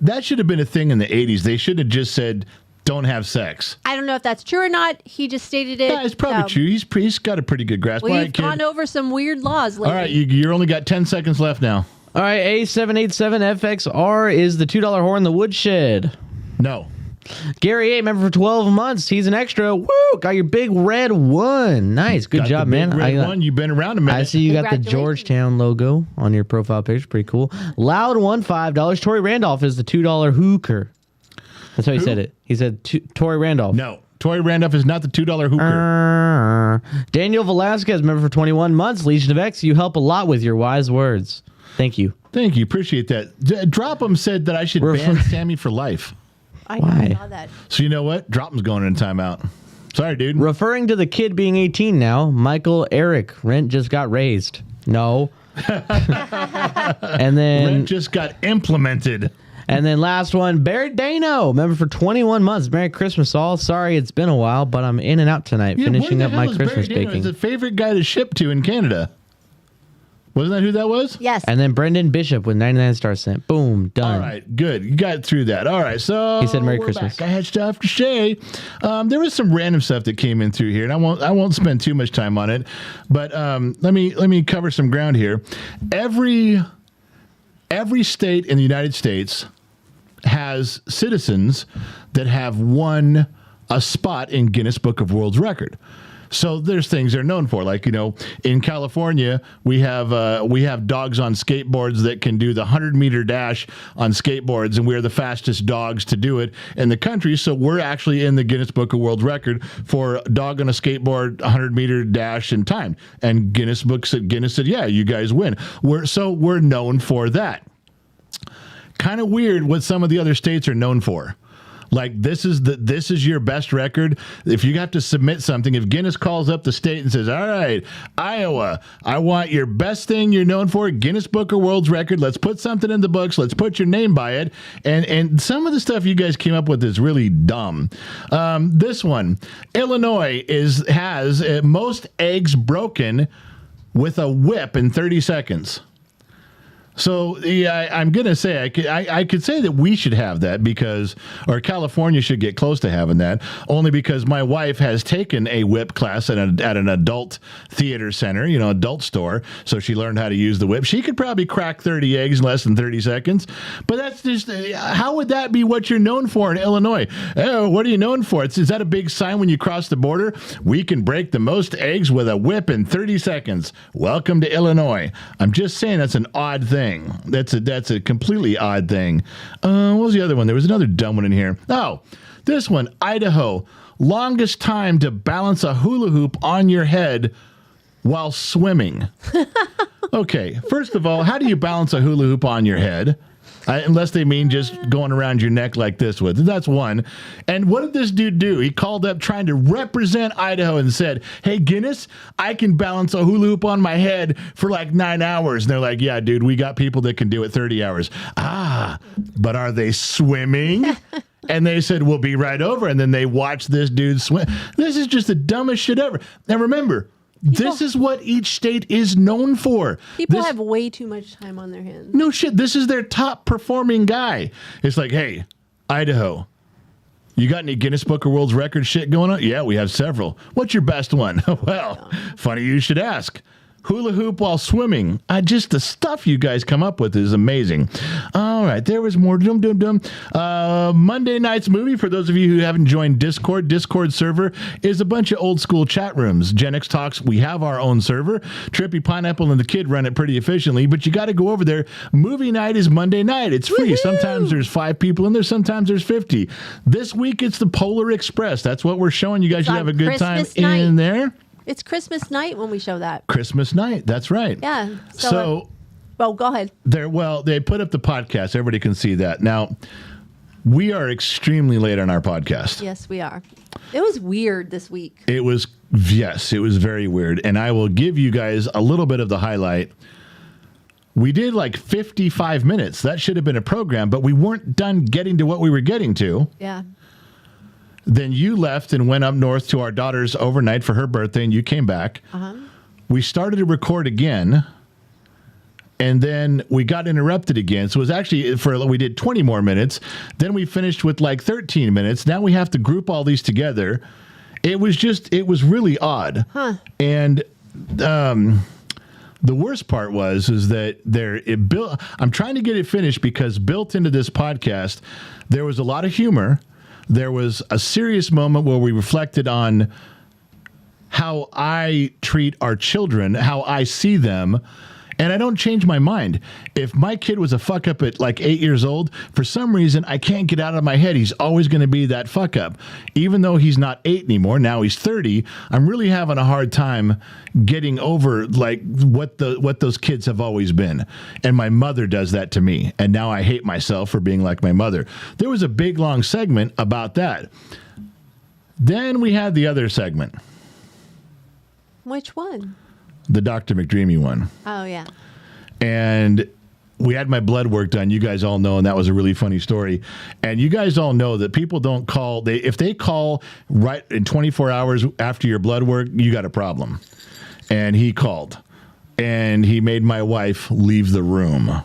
that should have been a thing in the 80s. They should have just said, don't have sex. I don't know if that's true or not. He just stated it. Yeah, it's probably true. He's got a pretty good grasp. All We've right, kid. gone over some weird laws lately. All right, you're only got 10 seconds left now. All right, A787FXR is the $2 whore in the woodshed. No. Gary A, member for 12 months. He's an extra. Woo! Got your big red one. Nice. Good Got job, the big man. red one. You've been around a minute. I see you got the Congratulations. Georgetown logo on your profile picture. Pretty cool. Loud one, $5. Tori Randolph is the $2 hooker. That's how he said it. He said Tori Randolph. No. Tori Randolph is not the $2 hooker. Daniel Velasquez, member for 21 months. Legion of X, you help a lot with your wise words. Thank you. Thank you. Appreciate that. Drop 'em said that I should ban Sammy for life. I Why? saw that. So you know what? Drop 'em's going in timeout. Sorry, dude. Referring to the kid being 18 now, Michael Eric, rent just got raised. No. And then Rent just got implemented. And then last one, Barry Dano, member for 21 months. Merry Christmas, all. Sorry it's been a while, but I'm in and out tonight, finishing up my Christmas baking. He's the favorite guy to ship to in Canada. Wasn't that who that was? Yes. And then Brendan Bishop with 99 stars sent. Boom, done. All right, good. You got through that. All right, so He said Merry we're Christmas. back. I had stuff to say. There was some random stuff that came in through here, and I won't spend too much time on it. But let me cover some ground here. Every state in the United States has citizens that have won a spot in Guinness Book of World Record. So there's things they're known for, like, in California we have dogs on skateboards that can do the 100-meter dash on skateboards, and we're the fastest dogs to do it in the country. So we're actually in the Guinness Book of World Record for dog on a skateboard 100-meter dash in time. And Guinness said, yeah, you guys win. We're known for that. Kind of weird what some of the other states are known for. Like, this is your best record. If you have to submit something, if Guinness calls up the state and says, all right, Iowa, I want your best thing you're known for, Guinness Book of World Record. Let's put something in the books. Let's put your name by it. And some of the stuff you guys came up with is really dumb. This one, Illinois has most eggs broken with a whip in 30 seconds. So yeah, I'm gonna say I could say that we should have that or California should get close to having that, only because my wife has taken a whip class at an adult theater center, adult store. So she learned how to use the whip. She could probably crack 30 eggs in less than 30 seconds. But that's just how would that be what you're known for in Illinois? Oh, what are you known for? Is that a big sign when you cross the border? We can break the most eggs with a whip in 30 seconds. Welcome to Illinois. I'm just saying that's an odd thing. thing. That's a completely odd thing. What was the other one? There was another dumb one in here. Oh, this one, Idaho. Longest time to balance a hula hoop on your head while swimming. Okay, first of all, how do you balance a hula hoop on your head? Unless they mean just going around your neck like this with. That's one. And what did this dude do? He called up trying to represent Idaho and said, hey, Guinness, I can balance a hula hoop on my head for like 9 hours. And they're like, yeah, dude, we got people that can do it 30 hours. Ah, but are they swimming? And they said, we'll be right over. And then they watched this dude swim. This is just the dumbest shit ever. Now, remember, this is what each state is known for. People have way too much time on their hands. No shit. This is their top performing guy. It's like, hey, Idaho, you got any Guinness Book of World Records shit going on? Yeah, we have several. What's your best one? Well, funny you should ask. Hula hoop while swimming. Just the stuff you guys come up with is amazing. All right, there was more. Monday night's movie, for those of you who haven't joined Discord server is a bunch of old school chat rooms. Gen X Talks, we have our own server. Trippy Pineapple and the Kid run it pretty efficiently, but you got to go over there. Movie night is Monday night. It's free. Woo-hoo! Sometimes there's 5 people in there. Sometimes there's 50. This week, it's the Polar Express. That's what we're showing. You guys should have a good Christmas time night. in there. It's Christmas night when we show that. Christmas night. That's right. Yeah. So well, go ahead. They put up the podcast. Everybody can see that. Now, we are extremely late on our podcast. Yes, we are. It was weird this week. It was very weird. And I will give you guys a little bit of the highlight. We did like 55 minutes. That should have been a program, but we weren't done getting to what we were getting to. Yeah. Then you left and went up north to our daughter's overnight for her birthday, and you came back. Uh-huh. We started to record again, and then we got interrupted again. So it was actually we did 20 more minutes. Then we finished with like 13 minutes. Now we have to group all these together. It was really odd. Huh. And the worst part is that I'm trying to get it finished because built into this podcast, there was a lot of humor. There was a serious moment where we reflected on how I treat our children, how I see them, and I don't change my mind. If my kid was a fuck up at like 8 years old, for some reason, I can't get out of my head. He's always going to be that fuck up. Even though he's not 8 anymore, now he's 30, I'm really having a hard time getting over like what those kids have always been. And my mother does that to me. And now I hate myself for being like my mother. There was a big, long segment about that. Then we had the other segment. Which one? The Dr. McDreamy one. Oh, yeah. And we had my blood work done. You guys all know, and that was a really funny story. And you guys all know that people don't call. If they call right in 24 hours after your blood work, you got a problem. And he called. And he made my wife leave the room.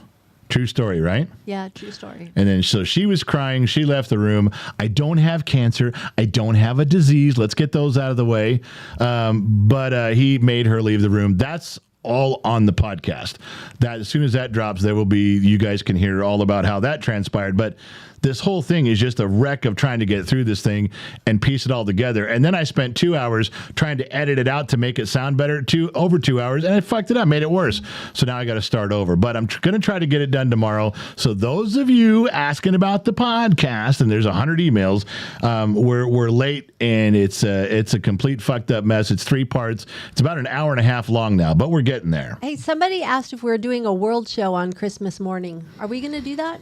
True story, right? Yeah, true story. And then so she was crying. She left the room. I don't have cancer. I don't have a disease. Let's get those out of the way. But he made her leave the room. That's all on the podcast. That as soon as that drops, there will be, you guys can hear all about how that transpired. But this whole thing is just a wreck of trying to get through this thing and piece it all together. And then I spent 2 hours trying to edit it out to make it sound better, over 2 hours, and I fucked it up, made it worse. So now I got to start over. But I'm going to try to get it done tomorrow. So those of you asking about the podcast, and there's 100 emails, we're late, and it's a complete fucked up mess. It's 3 parts. It's about an hour and a half long now, but we're getting there. Hey, somebody asked if we were doing a world show on Christmas morning. Are we going to do that?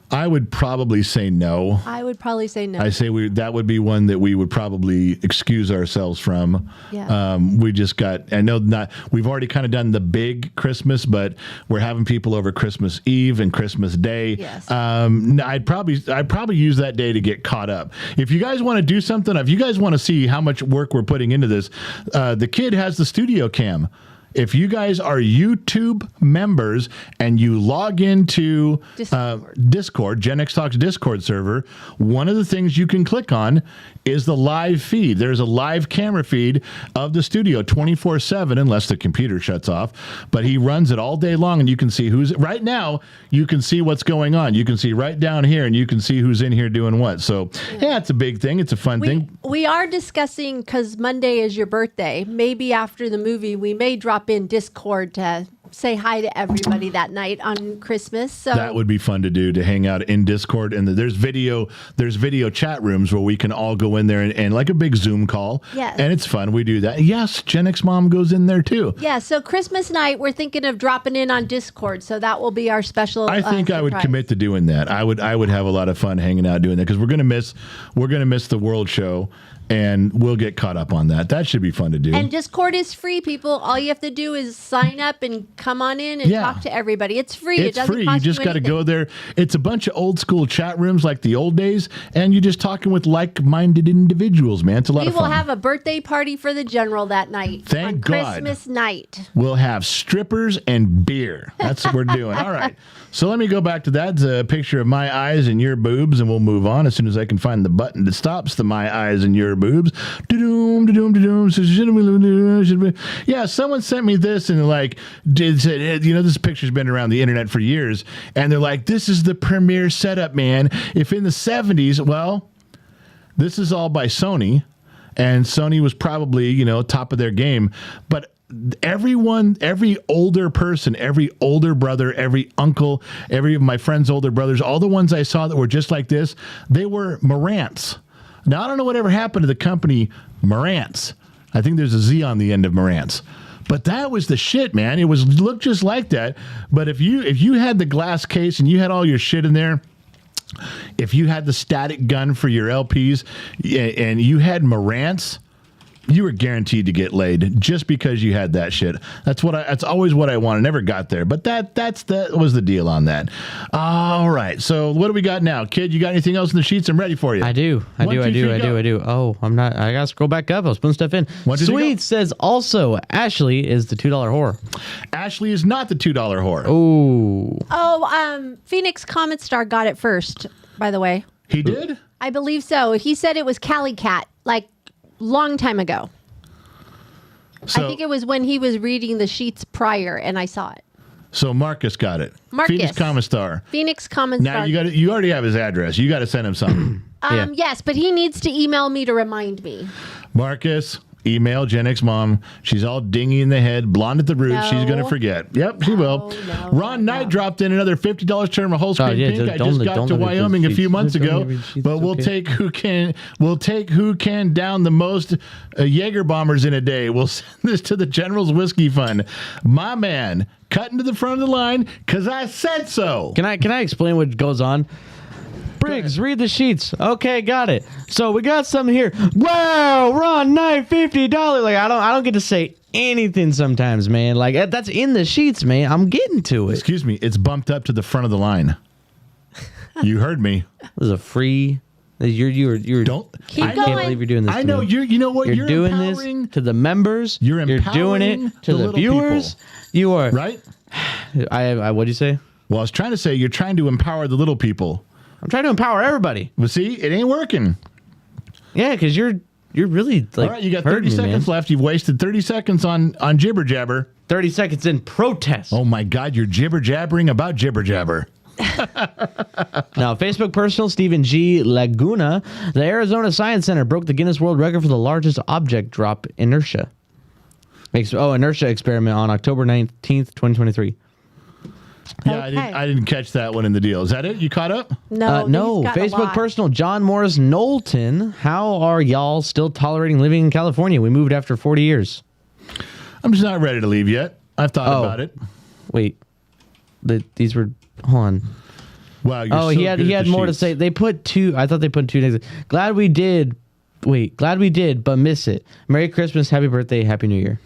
I would probably say no. I would probably say no. I say that would be one that we would probably excuse ourselves from. Yeah. We just we've already kind of done the big Christmas, but we're having people over Christmas Eve and Christmas Day. Yes. I'd probably use that day to get caught up. If you guys want to do something, if you guys want to see how much work we're putting into this, the kid has the studio cam. If you guys are YouTube members and you log into Discord, Gen X Talks Discord server, one of the things you can click on is the live feed. There's a live camera feed of the studio 24/7, unless the computer shuts off. But he runs it all day long, and you can see right now, you can see what's going on. You can see right down here, and you can see who's in here doing what. So, yeah, it's a big thing. It's a fun thing. We are discussing, because Monday is your birthday, maybe after the movie, we may drop in Discord to say hi to everybody that night on Christmas. So That would be fun to do, to hang out in Discord, and there's video chat rooms where we can all go in there and like a big Zoom call. Yes. And it's fun. We do that. Yes, Gen X Mom goes in there too. yeah, so Christmas night we're thinking of dropping in on Discord, so that will be our special. I think I would surprise. commit to doing that. I would have a lot of fun hanging out doing that, because we're gonna miss the World Show, and we'll get caught up on that. That should be fun to do. And Discord is free, people. All you have to do is sign up and come on in and talk to everybody. It's free. It's it doesn't free. Cost You just got to anything. go there. It's a bunch of old school chat rooms like the old days, and you're just talking with like-minded individuals, man. It's a lot We of will fun. have a birthday party for the general that night. Thank on God. Christmas night. We'll have strippers and beer. That's what we're doing. All right. So let me go back to that. It's a picture of my eyes and your boobs, and we'll move on as soon as I can find the button that stops the my eyes and your boobs. Da-doom, da-doom, da-doom. So yeah, someone sent me this and like said, this picture's been around the internet for years, and they're like, this is the premier setup, man. If in the 70s, well, this is all by Sony, and Sony was probably, top of their game, but everyone, every older person, every older brother, every uncle, every of my friends' older brothers, all the ones I saw that were just like this, they were Marantz. Now, I don't know whatever happened to the company Marantz. I think there's a Z on the end of Marantz. But that was the shit, man. It looked just like that. But if you had the glass case and you had all your shit in there, if you had the static gun for your LPs and you had Marantz, you were guaranteed to get laid just because you had that shit. That's always what I wanted. Never got there, but that was the deal on that. All right. So what do we got now, kid? You got anything else in the sheets? I'm ready for you. I do. I do. Oh, I'm not. I gotta scroll back up. I was putting stuff in. Sweet says also Ashley is the $2 whore. Ashley is not the $2 whore. Oh. Phoenix Comet Star got it first, by the way. He did? I believe so. He said it was Cali Cat, like long time ago. So, I think it was when he was reading the sheets prior, and I saw it. So Marcus got it. Marcus. Phoenix Comet Star. Phoenix Comet Now Star. you already have his address. You got to send him something. Yeah. Yes, but he needs to email me to remind me. Marcus, email Gen X Mom. She's all dingy in the head, blonde at the roots. No. She's going to forget. Yep, she will. No, Ron Knight dropped in another $50 term of whole screen pink. I just got to Wyoming a few months ago, but we'll take who can down the most Jaeger bombers in a day. We'll send this to the General's Whiskey Fund. My man, cutting to the front of the line because I said so. Can I explain what goes on? Briggs, read the sheets. Okay, got it. So we got something here. Wow, Ron Knight, $50. Like I don't get to say anything sometimes, man. Like that's in the sheets, man. I'm getting to it. Excuse me, it's bumped up to the front of the line. You heard me. It was a free. You're Don't Keep I going. can't believe you're doing this. I to know me. you know what You're doing this to the members. You're doing empowering it to the the little viewers. people. You are right. I what'd you say? Well, I was trying to say you're trying to empower the little people. I'm trying to empower everybody. But see, it ain't working. Yeah, because you're really like. All right, you got 30 hurting me, seconds man. left. You've wasted 30 seconds on jibber jabber. 30 seconds in protest. Oh my God, you're jibber jabbering about jibber jabber. Now, Facebook personal Stephen G. Laguna, the Arizona Science Center broke the Guinness World Record for the largest object drop inertia. Inertia experiment on October 19th, 2023. Yeah, Okay. I didn't catch that one in the deal. Is that it? You caught up? No, No. he's got a Facebook lot. personal John Morris Knowlton. How are y'all still tolerating living in California? We moved after 40 years. I'm just not ready to leave yet. I've thought about it. Wait. These were. Hold on. Wow. You're so He had good at the more to sheets. say. They put two. I thought they put 2 days. Glad we did, but miss it. Merry Christmas, Happy Birthday, Happy New Year.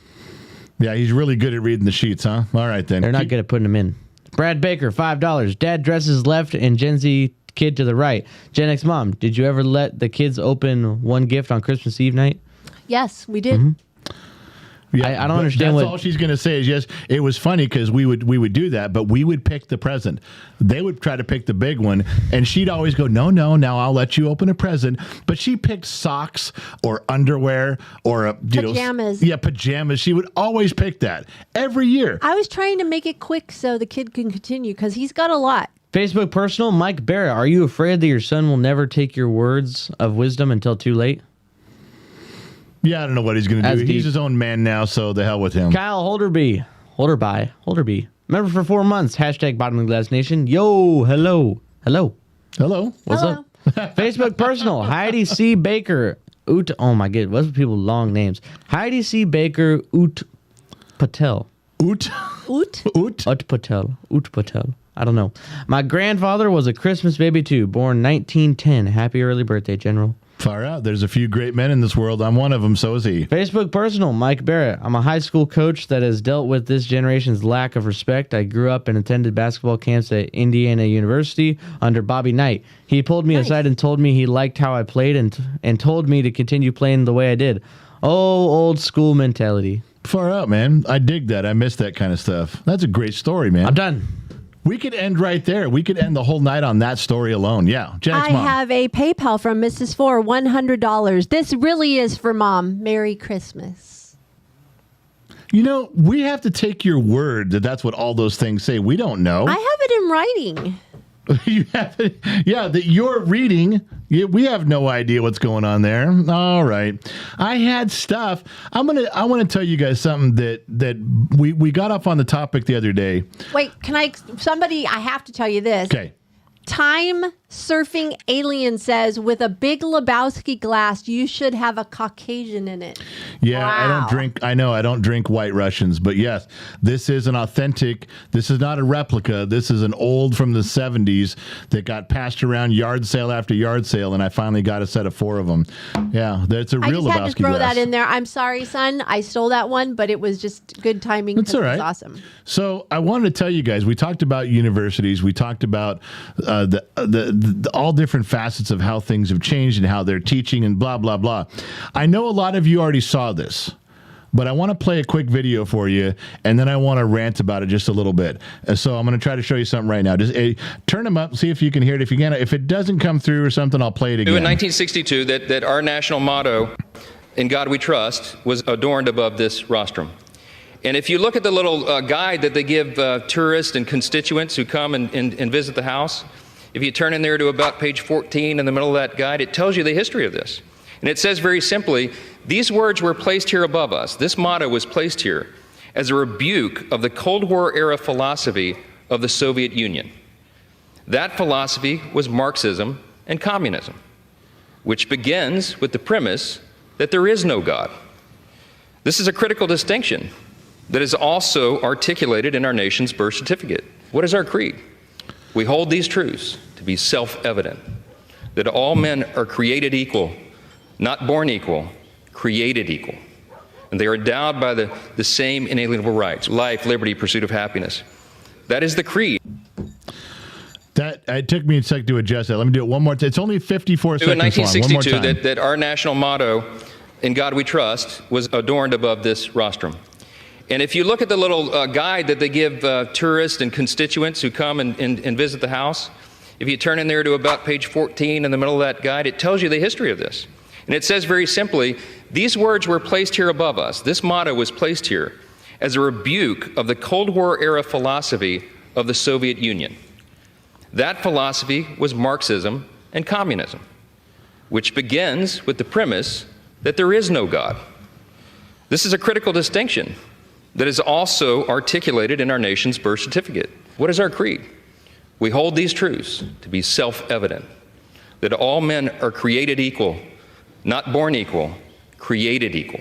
Yeah, he's really good at reading the sheets, huh? All right then. They're not good at putting them in. Brad Baker, $5. Dad dresses left and Gen Z kid to the right. Gen X mom, did you ever let the kids open one gift on Christmas Eve night? Yes, we did. Mm-hmm. Yeah, I don't but understand that's what- all she's going to say is yes. It was funny because we would do that, but we would pick the present. They would try to pick the big one, and she'd always go, no, now I'll let you open a present. But she picked socks or underwear or Pajamas. Pajamas. She would always pick that every year. I was trying to make it quick so the kid can continue because he's got a lot. Facebook personal, Mike Barrett, are you afraid that your son will never take your words of wisdom until too late? Yeah, I don't know what he's going to do. As He's deep. his own man now, so the hell with him. Kyle Holderby. Holderby. Member for 4 months. Hashtag Bottomless Glass Nation. Yo, hello. What's Hello. up? Facebook personal. Heidi C. Baker. Oh my god, what's with people long names? Heidi C. Baker. Patel. Oot. Patel. I don't know. My grandfather was a Christmas baby too, born 1910. Happy early birthday, General. Far out. There's a few great men in this world. I'm one of them. So is he. Facebook personal, Mike Barrett. I'm a high school coach that has dealt with this generation's lack of respect. I grew up and attended basketball camps at Indiana University under Bobby Knight. He pulled me aside and told me he liked how I played and told me to continue playing the way I did. Oh, old school mentality. Far out, man. I dig that. I miss that kind of stuff. That's a great story, man. I'm done. We could end right there. We could end the whole night on that story alone. Yeah. Janet's I mom. have a PayPal from Mrs. For $100. This really is for Mom. Merry Christmas. You know, we have to take your word that that's what all those things say. We don't know. I have it in writing. You have it. Yeah, that you're reading. We have no idea what's going on there. All right. I had stuff. I want to tell you guys something that we got off on the topic the other day. Wait, I have to tell you this. Okay. Time surfing alien says, with a big Lebowski glass, you should have a Caucasian in it. Yeah, Wow. I don't drink White Russians, but yes, this is an authentic, this is not a replica. This is an old from the 70s that got passed around yard sale after yard sale, and I finally got a set of 4 of them. Yeah, that's a real Lebowski glass. I just had to throw that in there. I'm sorry, son. I stole that one, but it was just good timing. That's all right. It was awesome. So I wanted to tell you guys, we talked about universities. We talked about the all different facets of how things have changed and how they're teaching and blah, blah, blah. I know a lot of you already saw this, but I want to play a quick video for you, and then I want to rant about it just a little bit. So I'm going to try to show you something right now. Just turn them up, see if you can hear it. If you can, if it doesn't come through or something, I'll play it again. In 1962, that our national motto, "In God We Trust," was adorned above this rostrum. And if you look at the little guide that they give tourists and constituents who come and visit the house, if you turn in there to about page 14 in the middle of that guide, it tells you the history of this. And it says very simply, these words were placed here above us. This motto was placed here as a rebuke of the Cold War era philosophy of the Soviet Union. That philosophy was Marxism and communism, which begins with the premise that there is no God. This is a critical distinction that is also articulated in our nation's birth certificate. What is our creed? We hold these truths to be self-evident, that all men are created equal, not born equal, created equal. And they are endowed by the same inalienable rights: life, liberty, pursuit of happiness. That is the creed. That it took me a sec to adjust that. Let me do it one more time. It's only 54 seconds In 1962, long. One more time. that our national motto, "In God We Trust," was adorned above this rostrum. And if you look at the little guide that they give tourists and constituents who come and visit the house, if you turn in there to about page 14 in the middle of that guide, it tells you the history of this. And it says very simply, these words were placed here above us. This motto was placed here as a rebuke of the Cold War era philosophy of the Soviet Union. That philosophy was Marxism and communism, which begins with the premise that there is no God. This is a critical distinction that is also articulated in our nation's birth certificate. What is our creed? We hold these truths to be self-evident, that all men are created equal, not born equal, created equal.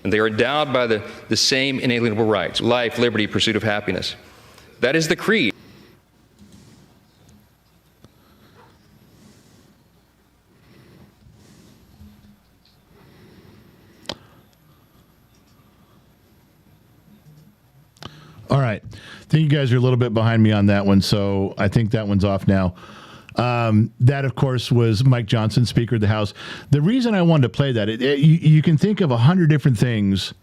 And they are endowed by the same inalienable rights: life, liberty, pursuit of happiness. That is the creed. All right. I think you guys are a little bit behind me on that one, so I think that one's off now. That, of course, was Mike Johnson, Speaker of the House. The reason I wanted to play that, you can think of 100 different things.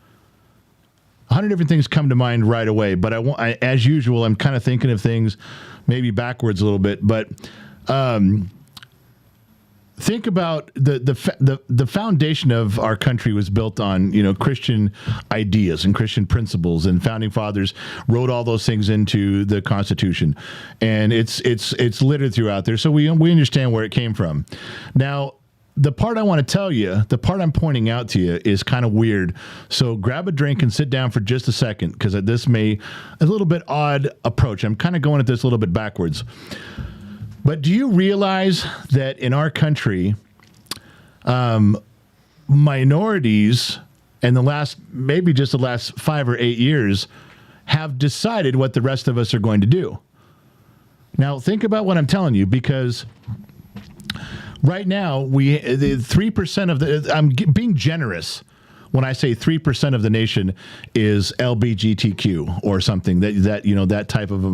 100 different things come to mind right away, but as usual, I'm kind of thinking of things maybe backwards a little bit. But think about the foundation of our country was built on, Christian ideas and Christian principles, and founding fathers wrote all those things into the Constitution, and it's littered throughout there, so we understand where it came from. Now, the part I want to tell you, the part I'm pointing out to you is kind of weird. So grab a drink and sit down for just a second, because this may a little bit odd approach. I'm kind of going at this a little bit backwards. But do you realize that in our country, minorities in the last 5 or 8 years have decided what the rest of us are going to do? Now, think about what I'm telling you, because right now, 3% of I'm being generous when I say 3% of the nation is LGBTQ or something that type of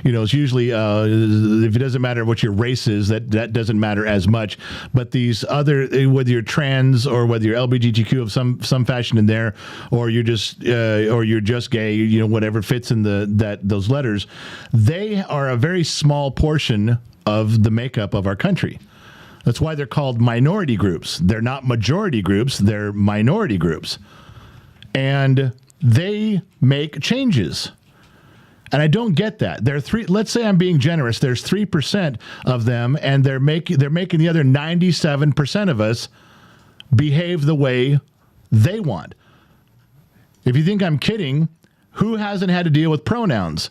it's usually if it doesn't matter what your race is, that doesn't matter as much. But these other, whether you're trans or whether you're LGBTQ of some fashion in there, or you're just gay, whatever fits in those letters, they are a very small portion of the makeup of our country. That's why they're called minority groups. They're not majority groups, they're minority groups. And they make changes. And I don't get that. Let's say I'm being generous, there's 3% of them, and they're making the other 97% of us behave the way they want. If you think I'm kidding, who hasn't had to deal with pronouns?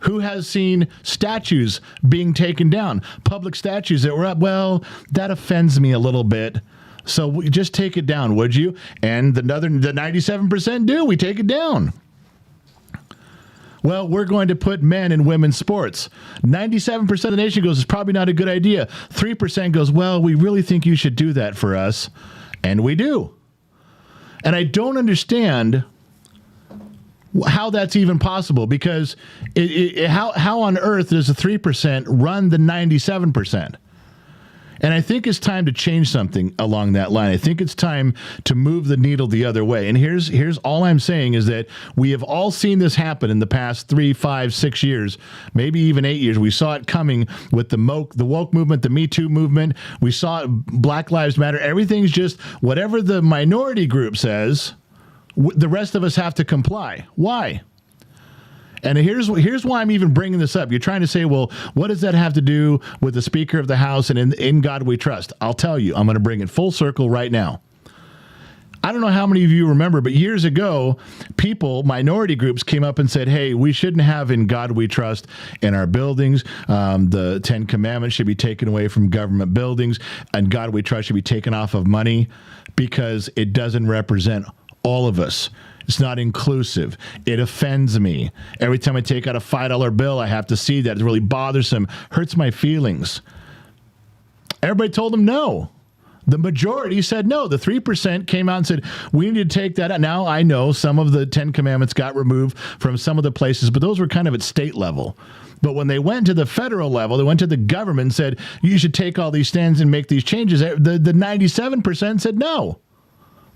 Who has seen statues being taken down? Public statues that were up. Well, that offends me a little bit. So just take it down, would you? And the 97% do. We take it down. Well, we're going to put men in women's sports. 97% of the nation goes, it's probably not a good idea. 3% goes, well, we really think you should do that for us. And we do. And I don't understand how that's even possible, because how on earth does the 3% run the 97%? And I think it's time to change something along that line. I think it's time to move the needle the other way. And here's all I'm saying is that we have all seen this happen in the past 3, 5, 6 years, maybe even 8 years. We saw it coming with the woke movement, the Me Too movement. We saw it, Black Lives Matter. Everything's just whatever the minority group says, the rest of us have to comply. Why? And here's why I'm even bringing this up. You're trying to say, well, what does that have to do with the Speaker of the House and in God we trust? I'll tell you. I'm going to bring it full circle right now. I don't know how many of you remember, but years ago, minority groups came up and said, hey, we shouldn't have in God we trust in our buildings. The 10 Commandments should be taken away from government buildings, and God we trust should be taken off of money because it doesn't represent all of us. It's not inclusive. It offends me. Every time I take out a $5 bill, I have to see that. It's really bothersome. Hurts my feelings. Everybody told them no. The majority said no. The 3% came out and said, we need to take that out. Now, I know some of the 10 Commandments got removed from some of the places, but those were kind of at state level. But when they went to the federal level, they went to the government and said, you should take all these stands and make these changes. The 97% said, no,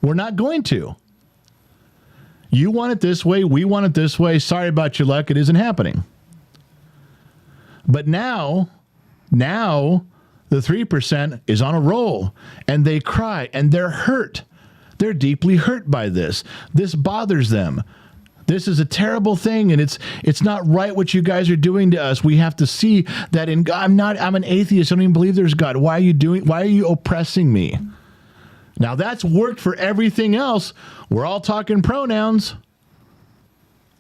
we're not going to. You want it this way. We want it this way. Sorry about your luck. It isn't happening. But now the 3% is on a roll, and they cry, and they're hurt. They're deeply hurt by this. This bothers them. This is a terrible thing, and it's not right what you guys are doing to us. We have to see that in God. I'm an atheist. I don't even believe there's God. Why are you oppressing me? Now, that's worked for everything else. We're all talking pronouns.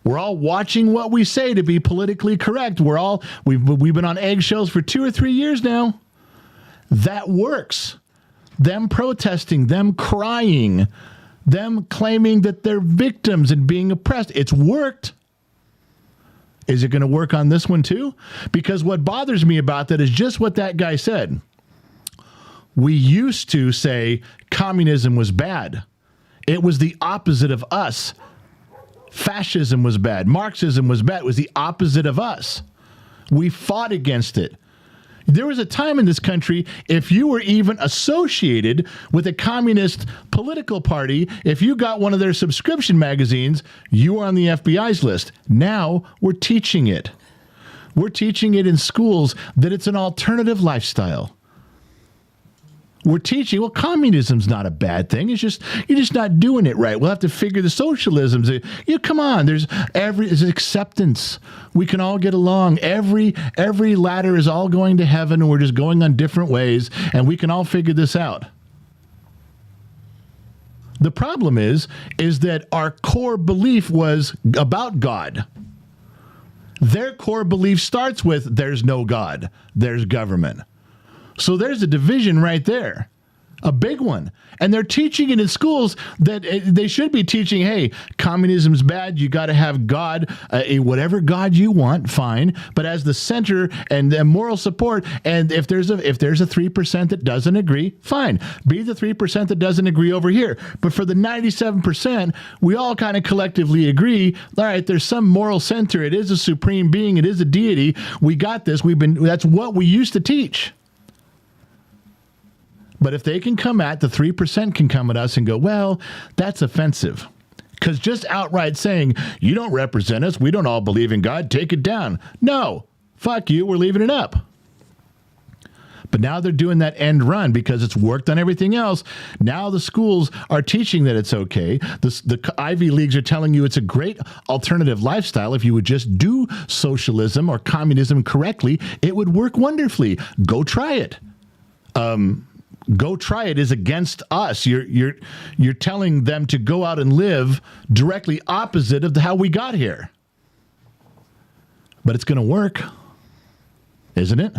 We're all watching what we say to be politically correct. We've been on eggshells for 2 or 3 years now. That works. Them protesting, them crying, them claiming that they're victims and being oppressed. It's worked. Is it going to work on this one too? Because what bothers me about that is just what that guy said. We used to say communism was bad. It was the opposite of us. Fascism was bad. Marxism was bad. It was the opposite of us. We fought against it. There was a time in this country, if you were even associated with a communist political party, if you got one of their subscription magazines, you were on the FBI's list. Now we're teaching it. We're teaching it in schools that it's an alternative lifestyle. We're teaching, well, communism's not a bad thing. It's just, you're just not doing it right. We'll have to figure the socialisms. Come on, there's acceptance. We can all get along. Every ladder is all going to heaven, and we're just going on different ways, and we can all figure this out. The problem is that our core belief was about God. Their core belief starts with there's no God, there's government. So there's a division right there, a big one. And they're teaching it in schools that they should be teaching, hey, communism's bad. You got to have God, whatever God you want, fine. But as the center and the moral support, and if there's a 3% that doesn't agree, fine. Be the 3% that doesn't agree over here. But for the 97%, we all kind of collectively agree, all right, there's some moral center. It is a supreme being. It is a deity. We got this. That's what we used to teach. But if they can come at, the 3% can come at us and go, well, that's offensive. Because just outright saying, you don't represent us, we don't all believe in God, take it down. No, fuck you, we're leaving it up. But now they're doing that end run because it's worked on everything else. Now the schools are teaching that it's okay. The Ivy Leagues are telling you it's a great alternative lifestyle. If you would just do socialism or communism correctly, it would work wonderfully. Go try it. Go try it is against us. You're telling them to go out and live directly opposite of how we got here. But it's going to work, isn't it?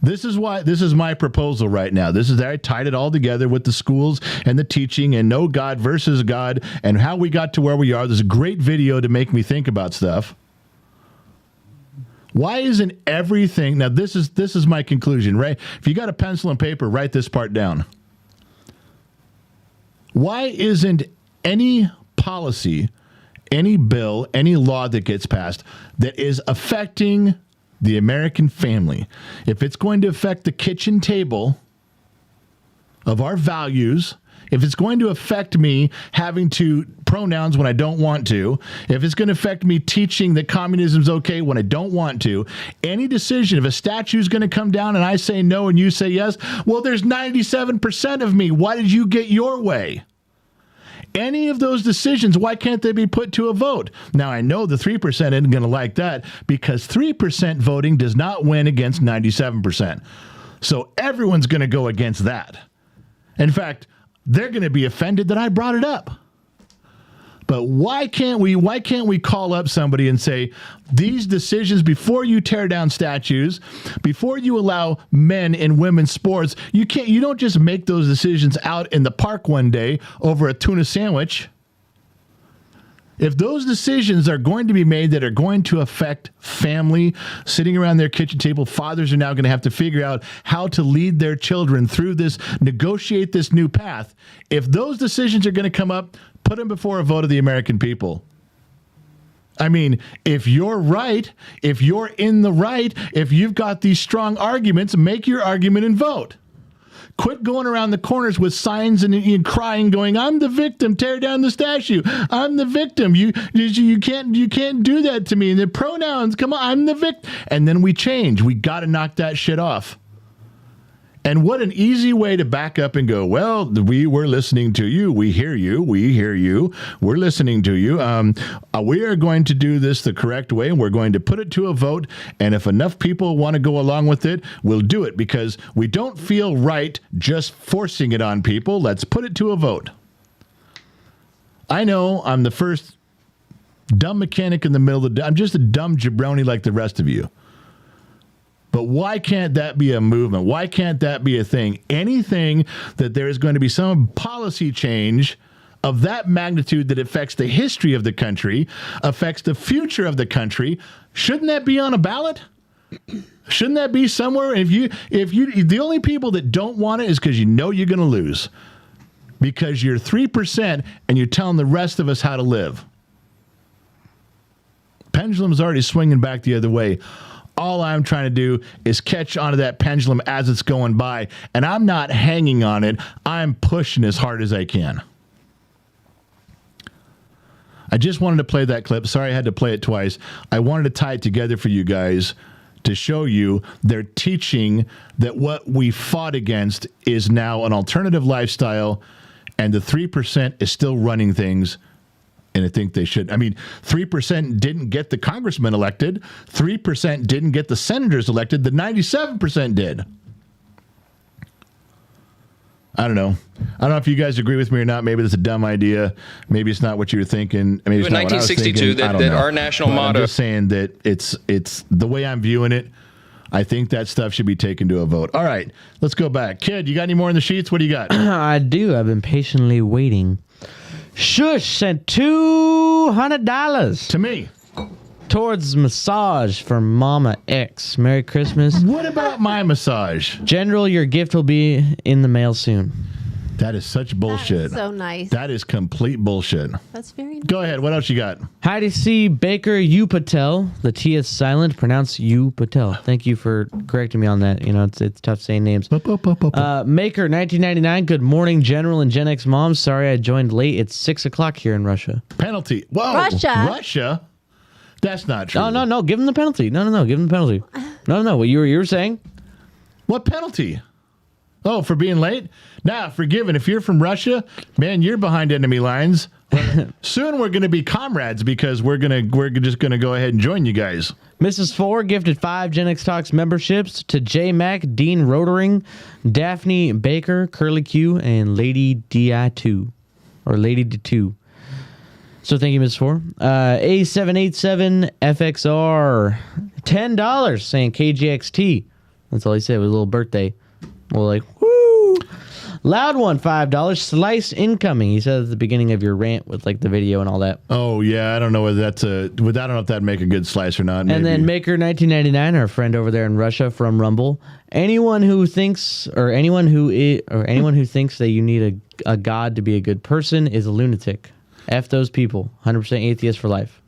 This is my proposal right now. I tied it all together with the schools and the teaching and no God versus God and how we got to where we are. There's a great video to make me think about stuff. Why isn't everything, now this is my conclusion, right? If you got a pencil and paper, write this part down. Why isn't any policy, any bill, any law that gets passed that is affecting the American family, if it's going to affect the kitchen table of our values, if it's going to affect me having to pronouns when I don't want to, if it's going to affect me teaching that communism's okay when I don't want to, any decision, if a statue is going to come down and I say no and you say yes, well, there's 97% of me. Why did you get your way? Any of those decisions, why can't they be put to a vote? Now, I know the 3% isn't going to like that because 3% voting does not win against 97%. So everyone's going to go against that. In fact, they're going to be offended that I brought it up. But why can't we call up somebody and say, these decisions, before you tear down statues, before you allow men in women's sports, you don't just make those decisions out in the park one day over a tuna sandwich. If those decisions are going to be made that are going to affect family sitting around their kitchen table, fathers are now going to have to figure out how to lead their children through this, negotiate this new path. If those decisions are going to come up, put them before a vote of the American people. I mean, if you're right, if you're in the right, if you've got these strong arguments, make your argument and vote. Quit going around the corners with signs and crying, going, "I'm the victim. Tear down the statue. I'm the victim. You can't do that to me." And the pronouns, come on, I'm the victim. And then we change. We got to knock that shit off. And what an easy way to back up and go, well, we were listening to you. We hear you. We hear you. We're listening to you. We are going to do this the correct way, and we're going to put it to a vote. And if enough people want to go along with it, we'll do it because we don't feel right just forcing it on people. Let's put it to a vote. I know I'm the first dumb mechanic in the middle of I'm just a dumb jabroni like the rest of you. But why can't that be a movement? Why can't that be a thing? Anything that there is going to be some policy change of that magnitude that affects the history of the country, affects the future of the country, shouldn't that be on a ballot? Shouldn't that be somewhere? If you, the only people that don't want it is because you know you're going to lose. Because you're 3% and you're telling the rest of us how to live. Pendulum's already swinging back the other way. All I'm trying to do is catch onto that pendulum as it's going by, and I'm not hanging on it. I'm pushing as hard as I can. I just wanted to play that clip. Sorry I had to play it twice. I wanted to tie it together for you guys to show you they're teaching that what we fought against is now an alternative lifestyle, and the 3% is still running things. And I think they should. I mean, 3% didn't get the congressman elected. 3% didn't get the senators elected. The 97% did. I don't know. I don't know if you guys agree with me or not. Maybe that's a dumb idea. Maybe it's not what you were thinking. I mean, it's In not what I was 1962, thinking. that our national But motto. I'm just saying that it's the way I'm viewing it. I think that stuff should be taken to a vote. All right, let's go back. Kid, you got any more in the sheets? What do you got? I do. I've been patiently waiting. Shush sent $200 To me. towards massage for Mama X. Merry Christmas. What about my massage? General, your gift will be in the mail soon. That is such bullshit. That's so nice. That is complete bullshit. That's very nice. Go ahead. What else you got? Heidi C. Baker U. Patel. The T is silent. Pronounce U. Patel. Thank you for correcting me on that. You know, it's tough saying names. Maker 1999. Good morning, General and Gen X mom. Sorry I joined late. It's 6 o'clock here in Russia. Penalty. Whoa. Russia? That's not true. Oh, no. Give him the penalty. No. Give him the penalty. No. What you were saying? What penalty? Oh, for being late? Nah, forgiven. If you're from Russia, man, you're behind enemy lines. Soon we're going to be comrades because we're just going to go ahead and join you guys. Mrs. Four gifted 5 Gen X Talks memberships to J Mac, Dean Rotering, Daphne Baker, Curly Q, and Lady Di2 or Lady D2. So thank you, Mrs. Four. A787 FXR, $10 saying KGXT. That's all he said. It was a little birthday. Well, like, woo! Loud one, $5. Slice incoming. He said at the beginning of your rant with like the video and all that. Oh yeah, I don't know whether that's I don't know if that'd make a good slice or not. Maybe. And then Maker 1999, our friend over there in Russia from Rumble. Anyone who thinks that you need a god to be a good person is a lunatic. F those people. 100% atheist for life.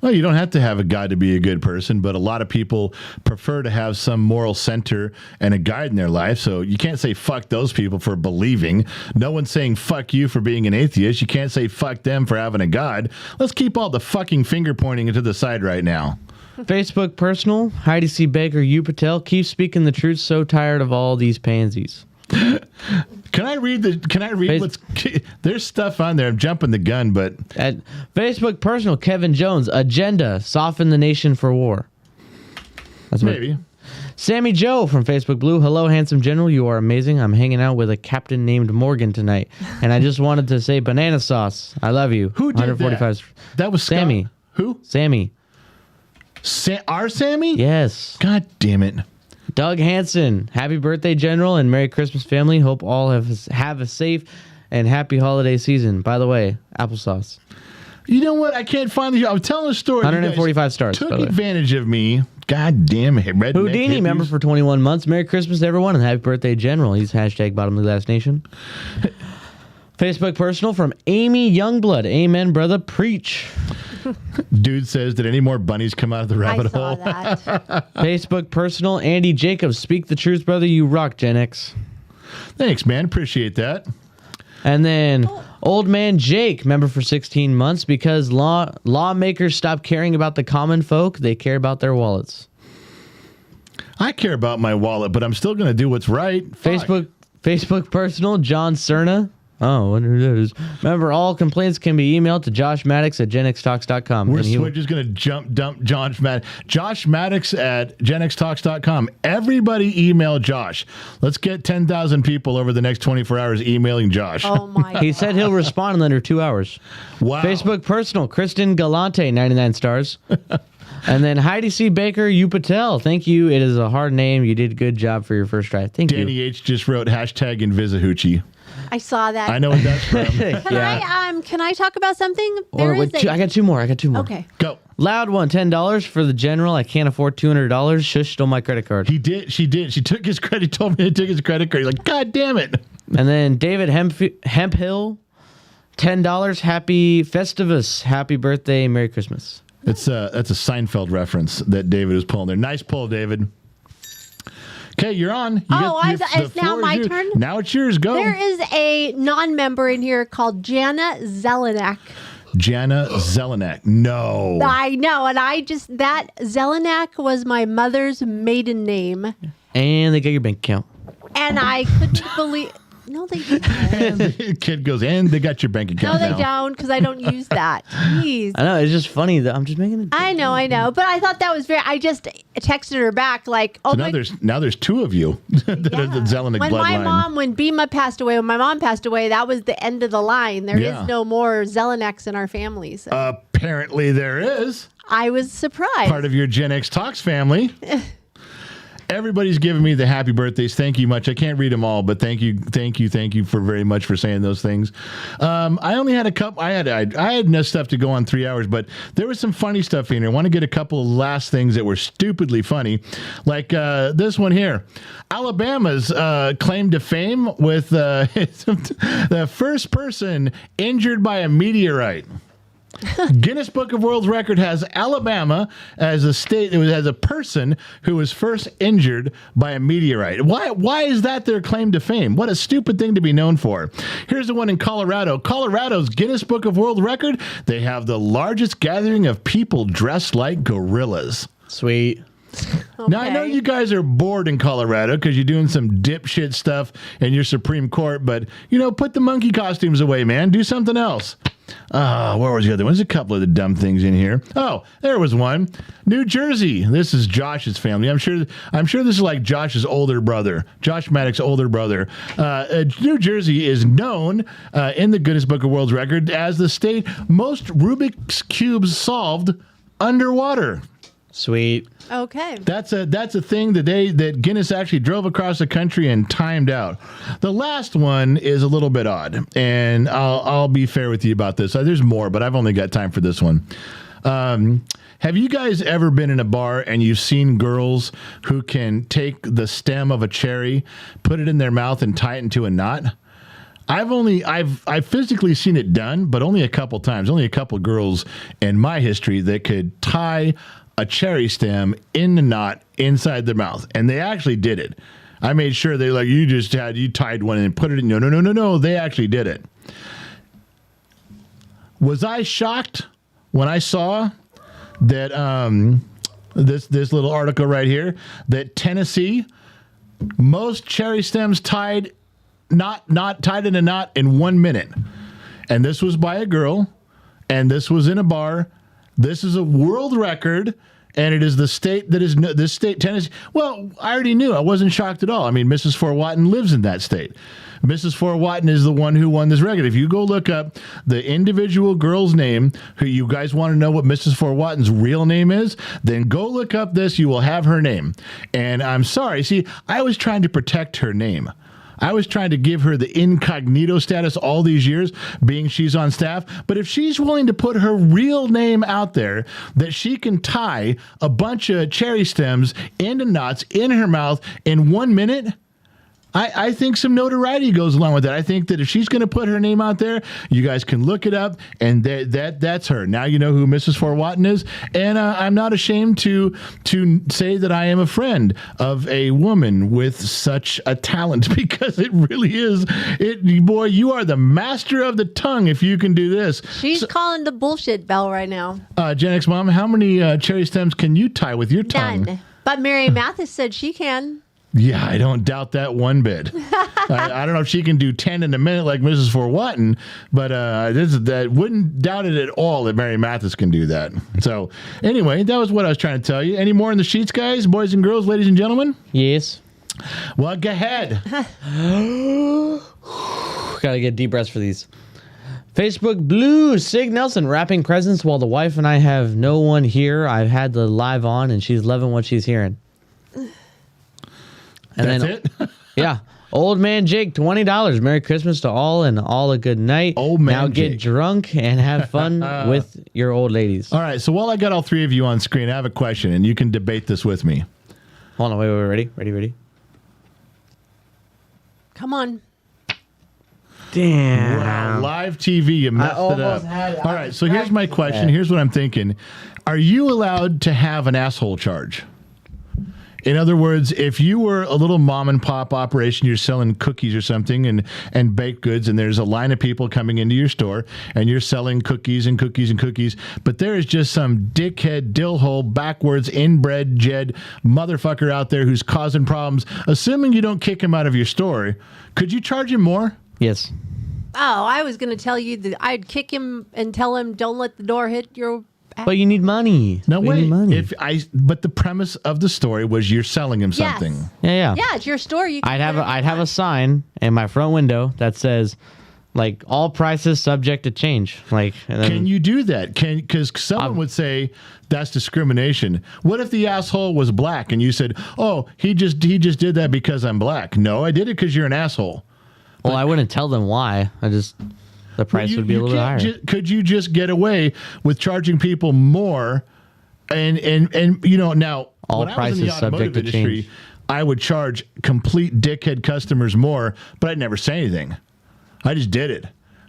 Well, you don't have to have a guide to be a good person, but a lot of people prefer to have some moral center and a guide in their life. So you can't say fuck those people for believing. No one's saying fuck you for being an atheist. You can't say fuck them for having a god. Let's keep all the fucking finger pointing to the side right now. Facebook personal, Heidi C. Baker, U. Patel. Keep speaking the truth. So tired of all these pansies. Can I read what's there's stuff on there. I'm jumping the gun, but At Facebook personal, Kevin Jones, agenda, soften the nation for war. That's what- maybe. Sammy Joe from Facebook Blue. Hello, handsome general. You are amazing. I'm hanging out with a captain named Morgan tonight, and I just wanted to say banana sauce. I love you. Who did that? That was Scott. Sammy. Who? Sammy. Our Sammy? Yes. God damn it. Doug Hansen. Happy birthday, General, and Merry Christmas, family. Hope all have a safe and happy holiday season. By the way, applesauce. You know what? I can't find the. I was telling a story. 145 stars. Took by the way. advantage of me. God damn it. Redneck Houdini, hippies. member for 21 months. Merry Christmas to everyone and happy birthday, General. He's hashtag bottom of the glass nation. Facebook personal from Amy Youngblood. Amen, brother. Preach. Dude says, did any more bunnies come out of the rabbit I saw hole? that. Facebook personal. Andy Jacobs. Speak the truth, brother. You rock, Gen X. Thanks, man. Appreciate that. And then Old Man Jake, member for 16 months. Because lawmakers stop caring about the common folk, they care about their wallets. I care about my wallet, but I'm still going to do what's right. Fuck. Facebook personal. John Cerna. Oh, I wonder who that is. Remember, all complaints can be emailed to Josh Maddox at genxtalks.com. We're just going to dump Josh Maddox. Josh Maddox at genxtalks.com. Everybody email Josh. Let's get 10,000 people over the next 24 hours emailing Josh. Oh my God. He said he'll respond in under 2 hours. Wow. Facebook personal. Kristen Galante, 99 stars. And then Heidi C. Baker, U. Patel. Thank you. It is a hard name. You did a good job for your first try. Thank Danny you. H. just wrote hashtag Invisahoochie. I saw that. I know what that's from. Can I talk about something? There is I got two more. Okay. Go. Loud one, $10 for the General. I can't afford $200. Shush, stole my credit card. He did. She did. She took his credit. Told me to take his credit card. He's like, God damn it. And then David Hemphill, $10. Happy Festivus. Happy birthday. Merry Christmas. That's a Seinfeld reference that David was pulling there. Nice pull, David. Okay, you're on. It's now my turn? Now it's yours. Go. There is a non-member in here called Jana Zelenak. Jana Zelenak. No. I know, and that Zelenak was my mother's maiden name, And they get your bank account. and I couldn't believe. No, they didn't. And the kid goes, and they got your bank No, account they now. don't, because I don't use that. Jeez. I know, it's just funny that I'm just making it. I know, but I thought that was I just texted her back like, oh So my. now there's two of you that are the Zelenak bloodline. When Bima passed away, when my mom passed away, that was the end of the line. There is no more Zelenaks in our family. So. Apparently there is. I was surprised. Part of your Gen X Talks family. Everybody's giving me the happy birthdays. Thank you much. I can't read them all, but thank you for very much for saying those things. I only had a couple. I had enough stuff to go on 3 hours, but there was some funny stuff in here. I want to get a couple of last things that were stupidly funny, like this one here. Alabama's claim to fame with the first person injured by a meteorite. Guinness Book of World Record has Alabama as a state, as a person who was first injured by a meteorite. Why is that their claim to fame? What a stupid thing to be known for. Here's the one in Colorado. Colorado's Guinness Book of World Record, they have the largest gathering of people dressed like gorillas. Sweet. Okay. Now, I know you guys are bored in Colorado because you're doing some dipshit stuff in your Supreme Court, but, put the monkey costumes away, man. Do something else. Where was the other one? There's a couple of the dumb things in here. Oh, there was one. New Jersey. This is Josh's family. I'm sure this is like Josh's older brother, Josh Maddox's older brother. New Jersey is known in the Guinness Book of World Record as the state most Rubik's cubes solved underwater. Sweet. Okay. That's a thing that Guinness actually drove across the country and timed out. The last one is a little bit odd, and I'll be fair with you about this. There's more, but I've only got time for this one. Have you guys ever been in a bar and you've seen girls who can take the stem of a cherry, put it in their mouth, and tie it into a knot? I've physically seen it done, but only a couple times. Only a couple girls in my history that could tie a cherry stem in the knot inside their mouth, and they actually did it. I made sure they you tied one and put it in. No. They actually did it. Was I shocked when I saw that this little article right here that Tennessee, most cherry stems tied not tied in a knot in 1 minute, and this was by a girl, and this was in a bar. This is a world record, and it is the state that is this state, Tennessee. Well, I already knew. I wasn't shocked at all. I mean, Mrs. Fort Watton lives in that state. Mrs. Fort Watton is the one who won this record. If you go look up the individual girl's name, who you guys want to know what Mrs. Fort Watton's real name is, then go look up this. You will have her name. And I'm sorry. See, I was trying to protect her name. I was trying to give her the incognito status all these years, being she's on staff. But if she's willing to put her real name out there, that she can tie a bunch of cherry stems into knots in her mouth in 1 minute, I think some notoriety goes along with that. I think that if she's going to put her name out there, you guys can look it up, and that's her. Now you know who Mrs. Fort Watton is, and I'm not ashamed to say that I am a friend of a woman with such a talent, because it really is. Boy, you are the master of the tongue if you can do this. She's calling the bullshit bell right now. Gen X Mom, how many cherry stems can you tie with your tongue? None. But Mary Mathis said she can. Yeah, I don't doubt that one bit. I don't know if she can do 10 in a minute like Mrs. Fort Watton, but that wouldn't doubt it at all that Mary Mathis can do that. So anyway, that was what I was trying to tell you. Any more in the sheets, guys, boys and girls, ladies and gentlemen? Yes. Well, go ahead. Gotta get deep breaths for these. Facebook Blue, Sig Nelson wrapping presents while the wife and I have no one here. I've had the live on and she's loving what she's hearing. And That's then, it? Yeah. Old Man Jake, $20. Merry Christmas to all and all a good night. Old Man Now get Jake. drunk and have fun with your old ladies. All right, so while I got all three of you on screen, I have a question, and you can debate this with me. Hold on, wait, ready? Come on. Damn. Wow, live TV, you messed it up. almost had it. All right, so here's my question. Here's what I'm thinking. Are you allowed to have an asshole charge? In other words, if you were a little mom and pop operation, you're selling cookies or something and baked goods, and there's a line of people coming into your store, and you're selling cookies and cookies and cookies, but there is just some dickhead, dillhole, backwards, inbred, jed motherfucker out there who's causing problems, assuming you don't kick him out of your store, could you charge him more? Yes. Oh, I was going to tell you that I'd kick him and tell him, don't let the door hit your... But you need money. No, You wait. need money. But the premise of the story was you're selling him Yes. something. Yeah. Yeah, it's your store. You can I'd do whatever have you a want. sign in my front window that says, like, all prices subject to change. Like, and then, Can you do that? Because someone would say that's discrimination. What if the asshole was black and you said, "Oh, he just did that because I'm black"? No, I did it because you're an asshole. well, I wouldn't tell them why. The price would be a little bit higher. Could you just get away with charging people more? And you know, now All when I was in the prices subject automotive to industry, change. I would charge complete dickhead customers more, but I'd never say anything. I just did it.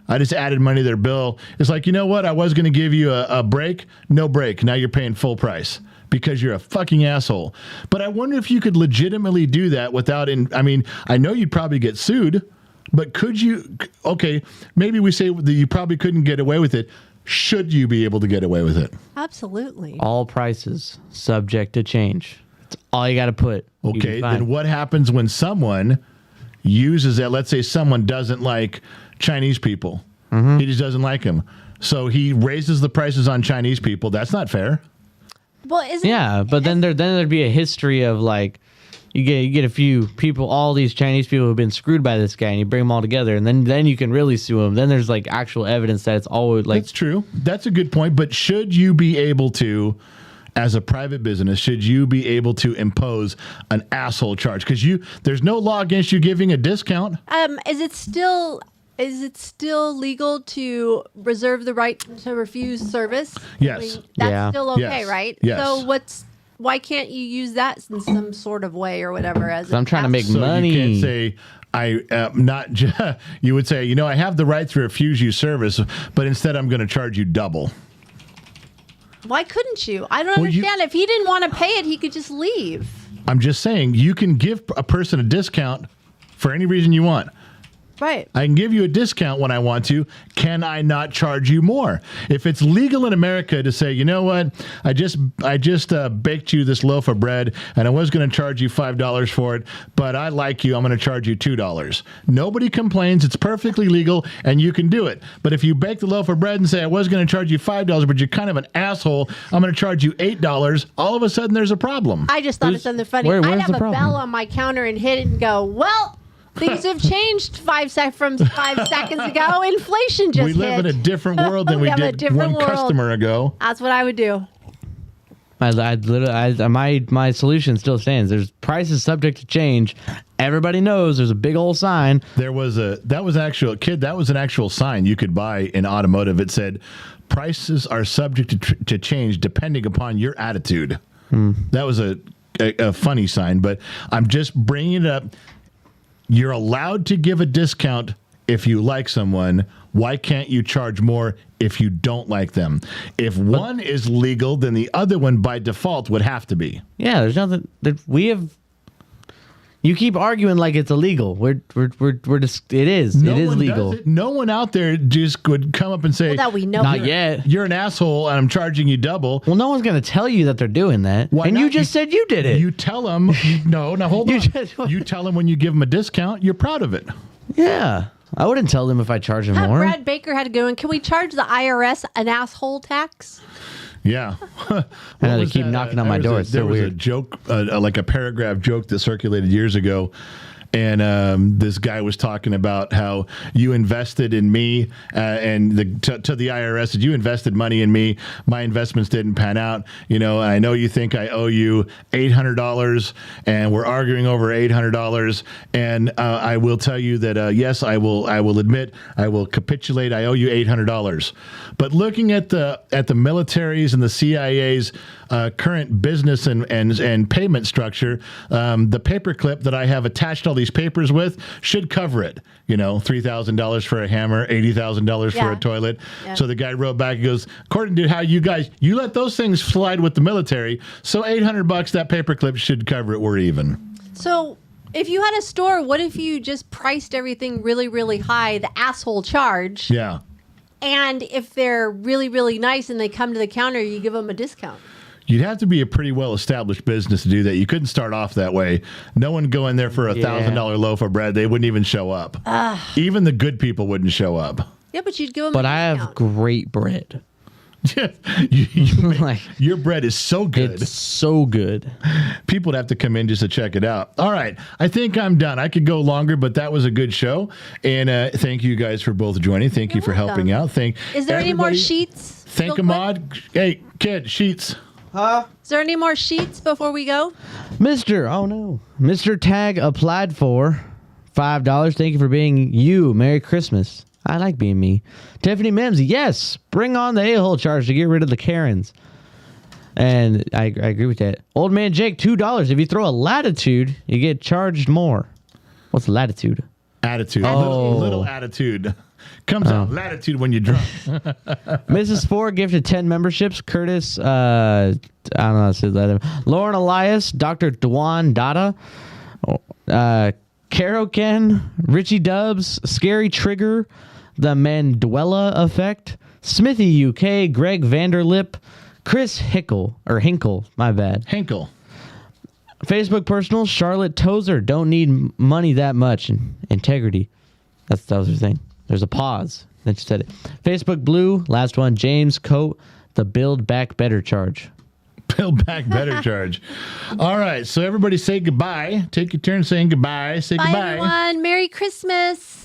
I just added money to their bill. It's like, you know what? I was going to give you a break. No break. Now you're paying full price because you're a fucking asshole. But I wonder if you could legitimately do that without, I mean, I know you'd probably get sued, but could you, okay, maybe we say that you probably couldn't get away with it. Should you be able to get away with it? Absolutely. All prices subject to change. That's all you got to put. You'd be Okay, fine. then what happens when someone uses that? Let's say someone doesn't like Chinese people. He just doesn't like them. So he raises the prices on Chinese people. That's not fair. Well, isn't Yeah, but then there'd be a history of like you get a few people, all these Chinese people who've been screwed by this guy, and you bring them all together, and then you can really sue them. Then there's like actual evidence that it's always like That's true. That's a good point. But should you be able to, as a private business, should you be able to impose an asshole charge? Because there's no law against you giving a discount. Is it still legal to reserve the right to refuse service? Yes. That's Yeah. still okay, Yes. right? Yes. So why can't you use that in some sort of way or whatever? As I'm trying to make So money. you can't say you would say, I have the right to refuse you service, but instead I'm going to charge you double. Why couldn't you? I don't Well, understand. If he didn't want to pay it, he could just leave. I'm just saying you can give a person a discount for any reason you want. Right. I can give you a discount when I want to. Can I not charge you more? If it's legal in America to say, you know what, I just baked you this loaf of bread and I was going to charge you $5 for it, but I like you, I'm going to charge you $2. Nobody complains. It's perfectly legal and you can do it. But if you bake the loaf of bread and say I was going to charge you $5, but you're kind of an asshole, I'm going to charge you $8. All of a sudden, there's a problem. I just thought it's something funny. where's I'd have the a problem? bell on my counter and hit it and go, well, things have changed from 5 seconds ago. Inflation just We live in a hit. different world than we live in a did different one world. customer ago. That's what I would do. My solution still stands. There's prices subject to change. Everybody knows there's a big old sign. That was an actual sign you could buy in automotive. It said, prices are subject to change depending upon your attitude. That was a funny sign, but I'm just bringing it up. You're allowed to give a discount if you like someone. Why can't you charge more if you don't like them? If one is legal, then the other one by default would have to be. Yeah, there's nothing that we have. You keep arguing like it's illegal. We're just it is legal. Does it. No one out there just would come up and say, Well, that we know. Not yet. you're an asshole and I'm charging you double. Well, no one's gonna tell you that they're doing that. Why and not? you just said you did it. You tell them, now hold on. just- You tell them when you give them a discount, you're proud of it. Yeah, I wouldn't tell them if I charge them more. Brad Baker had to go in. Can we charge the IRS an asshole tax? Yeah. I know they keep knocking on my door. It's so There was a weird. joke, like a paragraph joke that circulated years ago. And this guy was talking about how you invested in me and to the IRS that you invested money in me. My investments didn't pan out. I know you think I owe you $800 and we're arguing over $800. And I will tell you that, yes, I will admit, I will capitulate. I owe you $800. But looking at the military's and the CIA's current business and payment structure, the paperclip that I have attached all these papers with should cover it. $3,000 for a hammer, $80,000 for a toilet. Yeah. So the guy wrote back, he goes, according to how you let those things slide with the military, so $800 that paperclip should cover it. We're even. So if you had a store, what if you just priced everything really, really high, the asshole charge? Yeah. And if they're really, really nice and they come to the counter, you give them a discount. You'd have to be a pretty well-established business to do that. You couldn't start off that way. No one go in there for $1,000 loaf of bread. They wouldn't even show up. Even the good people wouldn't show up. Yeah, but you'd give them But a I discount. have great bread. Your bread is so good. It's so good. People would have to come in just to check it out. All right. I think I'm done. I could go longer, but that was a good show. And thank you guys for both joining. Thank you for helping out. Is there any more sheets? Thank Ahmad. Hey, kid, sheets. Huh? Is there any more sheets before we go? Mr. Tag applied for $5. Thank you for being you. Merry Christmas. I like being me. Tiffany Mims, yes. Bring on the a-hole charge to get rid of the Karens. And I agree with that. Old Man Jake, $2. If you throw a latitude, you get charged more. What's latitude? Attitude. Little attitude. Comes out latitude when you're drunk. Mrs. Ford gifted 10 memberships. Curtis, I don't know how to say that. Lauren Elias, Dr. Dwan Dada, Caro Ken, Richie Dubs, Scary Trigger, The Mandela Effect, Smithy UK, Greg Vanderlip, Chris Hinkle, my bad. Hinkle. Facebook personal, Charlotte Tozer, don't need money that much. Integrity. That was her thing. There's a pause. Then she said it. Facebook Blue, last one, James Coat, the Build Back Better charge. Build Back Better charge. All right, so everybody say goodbye. Take your turn saying goodbye. Say goodbye. Bye, everyone. Merry Christmas.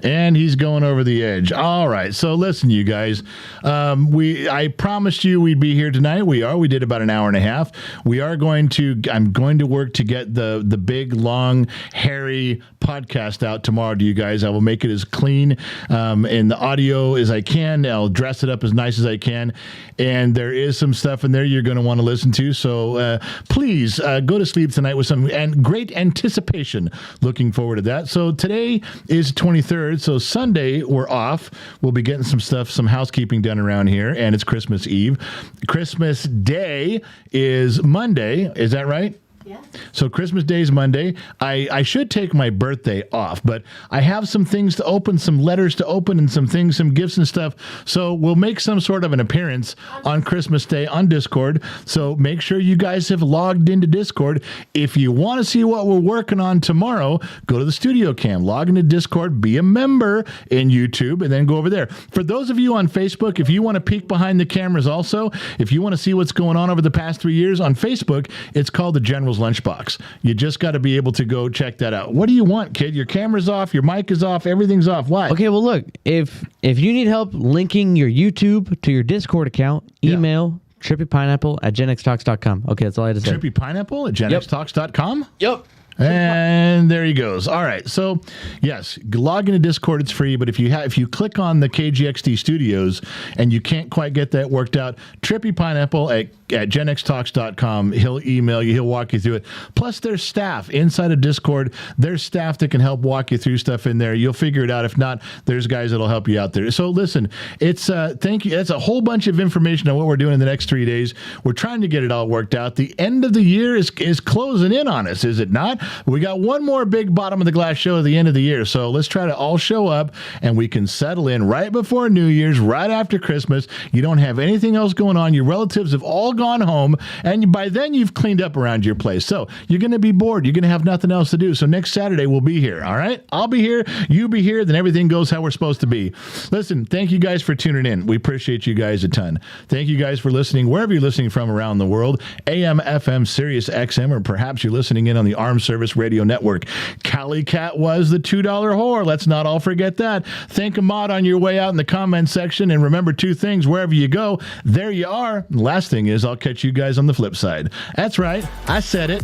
And he's going over the edge. All right. So listen, you guys, I promised you we'd be here tonight. We are. We did about an hour and a half. I'm going to work to get the big, long, hairy podcast out tomorrow to you guys. I will make it as clean in the audio as I can. I'll dress it up as nice as I can. And there is some stuff in there you're going to want to listen to. So please go to sleep tonight with some great anticipation. Looking forward to that. So today is 23rd. So Sunday we're off. We'll be getting some housekeeping done around here, and it's Christmas Eve. Christmas Day is Monday. Is that right? Yeah. So Christmas Day is Monday. I should take my birthday off, but I have some things to open, some letters to open, and some gifts and stuff. So we'll make some sort of an appearance on Christmas Day on Discord. So make sure you guys have logged into Discord. If you want to see what we're working on tomorrow, go to the studio cam, log into Discord, be a member in YouTube, and then go over there. For those of you on Facebook, if you want to peek behind the cameras also, if you want to see what's going on over the past 3 years on Facebook, it's called the General's Lunchbox. You just got to be able to go check that out. What do you want, kid? Your camera's off, your mic is off, everything's off. What? Okay, well, look, if you need help linking your YouTube to your Discord account, email trippypineapple@genxtalks.com. Okay, that's all I had to say. Trippypineapple@genxtalks.com? Yep. And there he goes. All right. So, yes, log into Discord. It's free. But if you click on the KGXT Studios and you can't quite get that worked out, Trippy Pineapple at genxtalks.com. He'll email you. He'll walk you through it. Plus, there's staff inside of Discord. There's staff that can help walk you through stuff in there. You'll figure it out. If not, there's guys that'll help you out there. So, listen, it's thank you. That's a whole bunch of information on what we're doing in the next 3 days. We're trying to get it all worked out. The end of the year is closing in on us, is it not? We got one more big bottom of the glass show at the end of the year. So let's try to all show up and we can settle in right before New Year's, right after Christmas. You don't have anything else going on. Your relatives have all gone home. And by then you've cleaned up around your place. So you're going to be bored. You're going to have nothing else to do. So next Saturday we'll be here. All right. I'll be here. You be here. Then everything goes how we're supposed to be. Listen, thank you guys for tuning in. We appreciate you guys a ton. Thank you guys for listening wherever you're listening from around the world. AM, FM, Sirius XM, or perhaps you're listening in on the Armed Service Radio Network. Cali Cat was the $2 whore. Let's not all forget that. Thank Ahmad on your way out in the comment section. And remember two things. Wherever you go, there you are. And the last thing is I'll catch you guys on the flip side. That's right. I said it.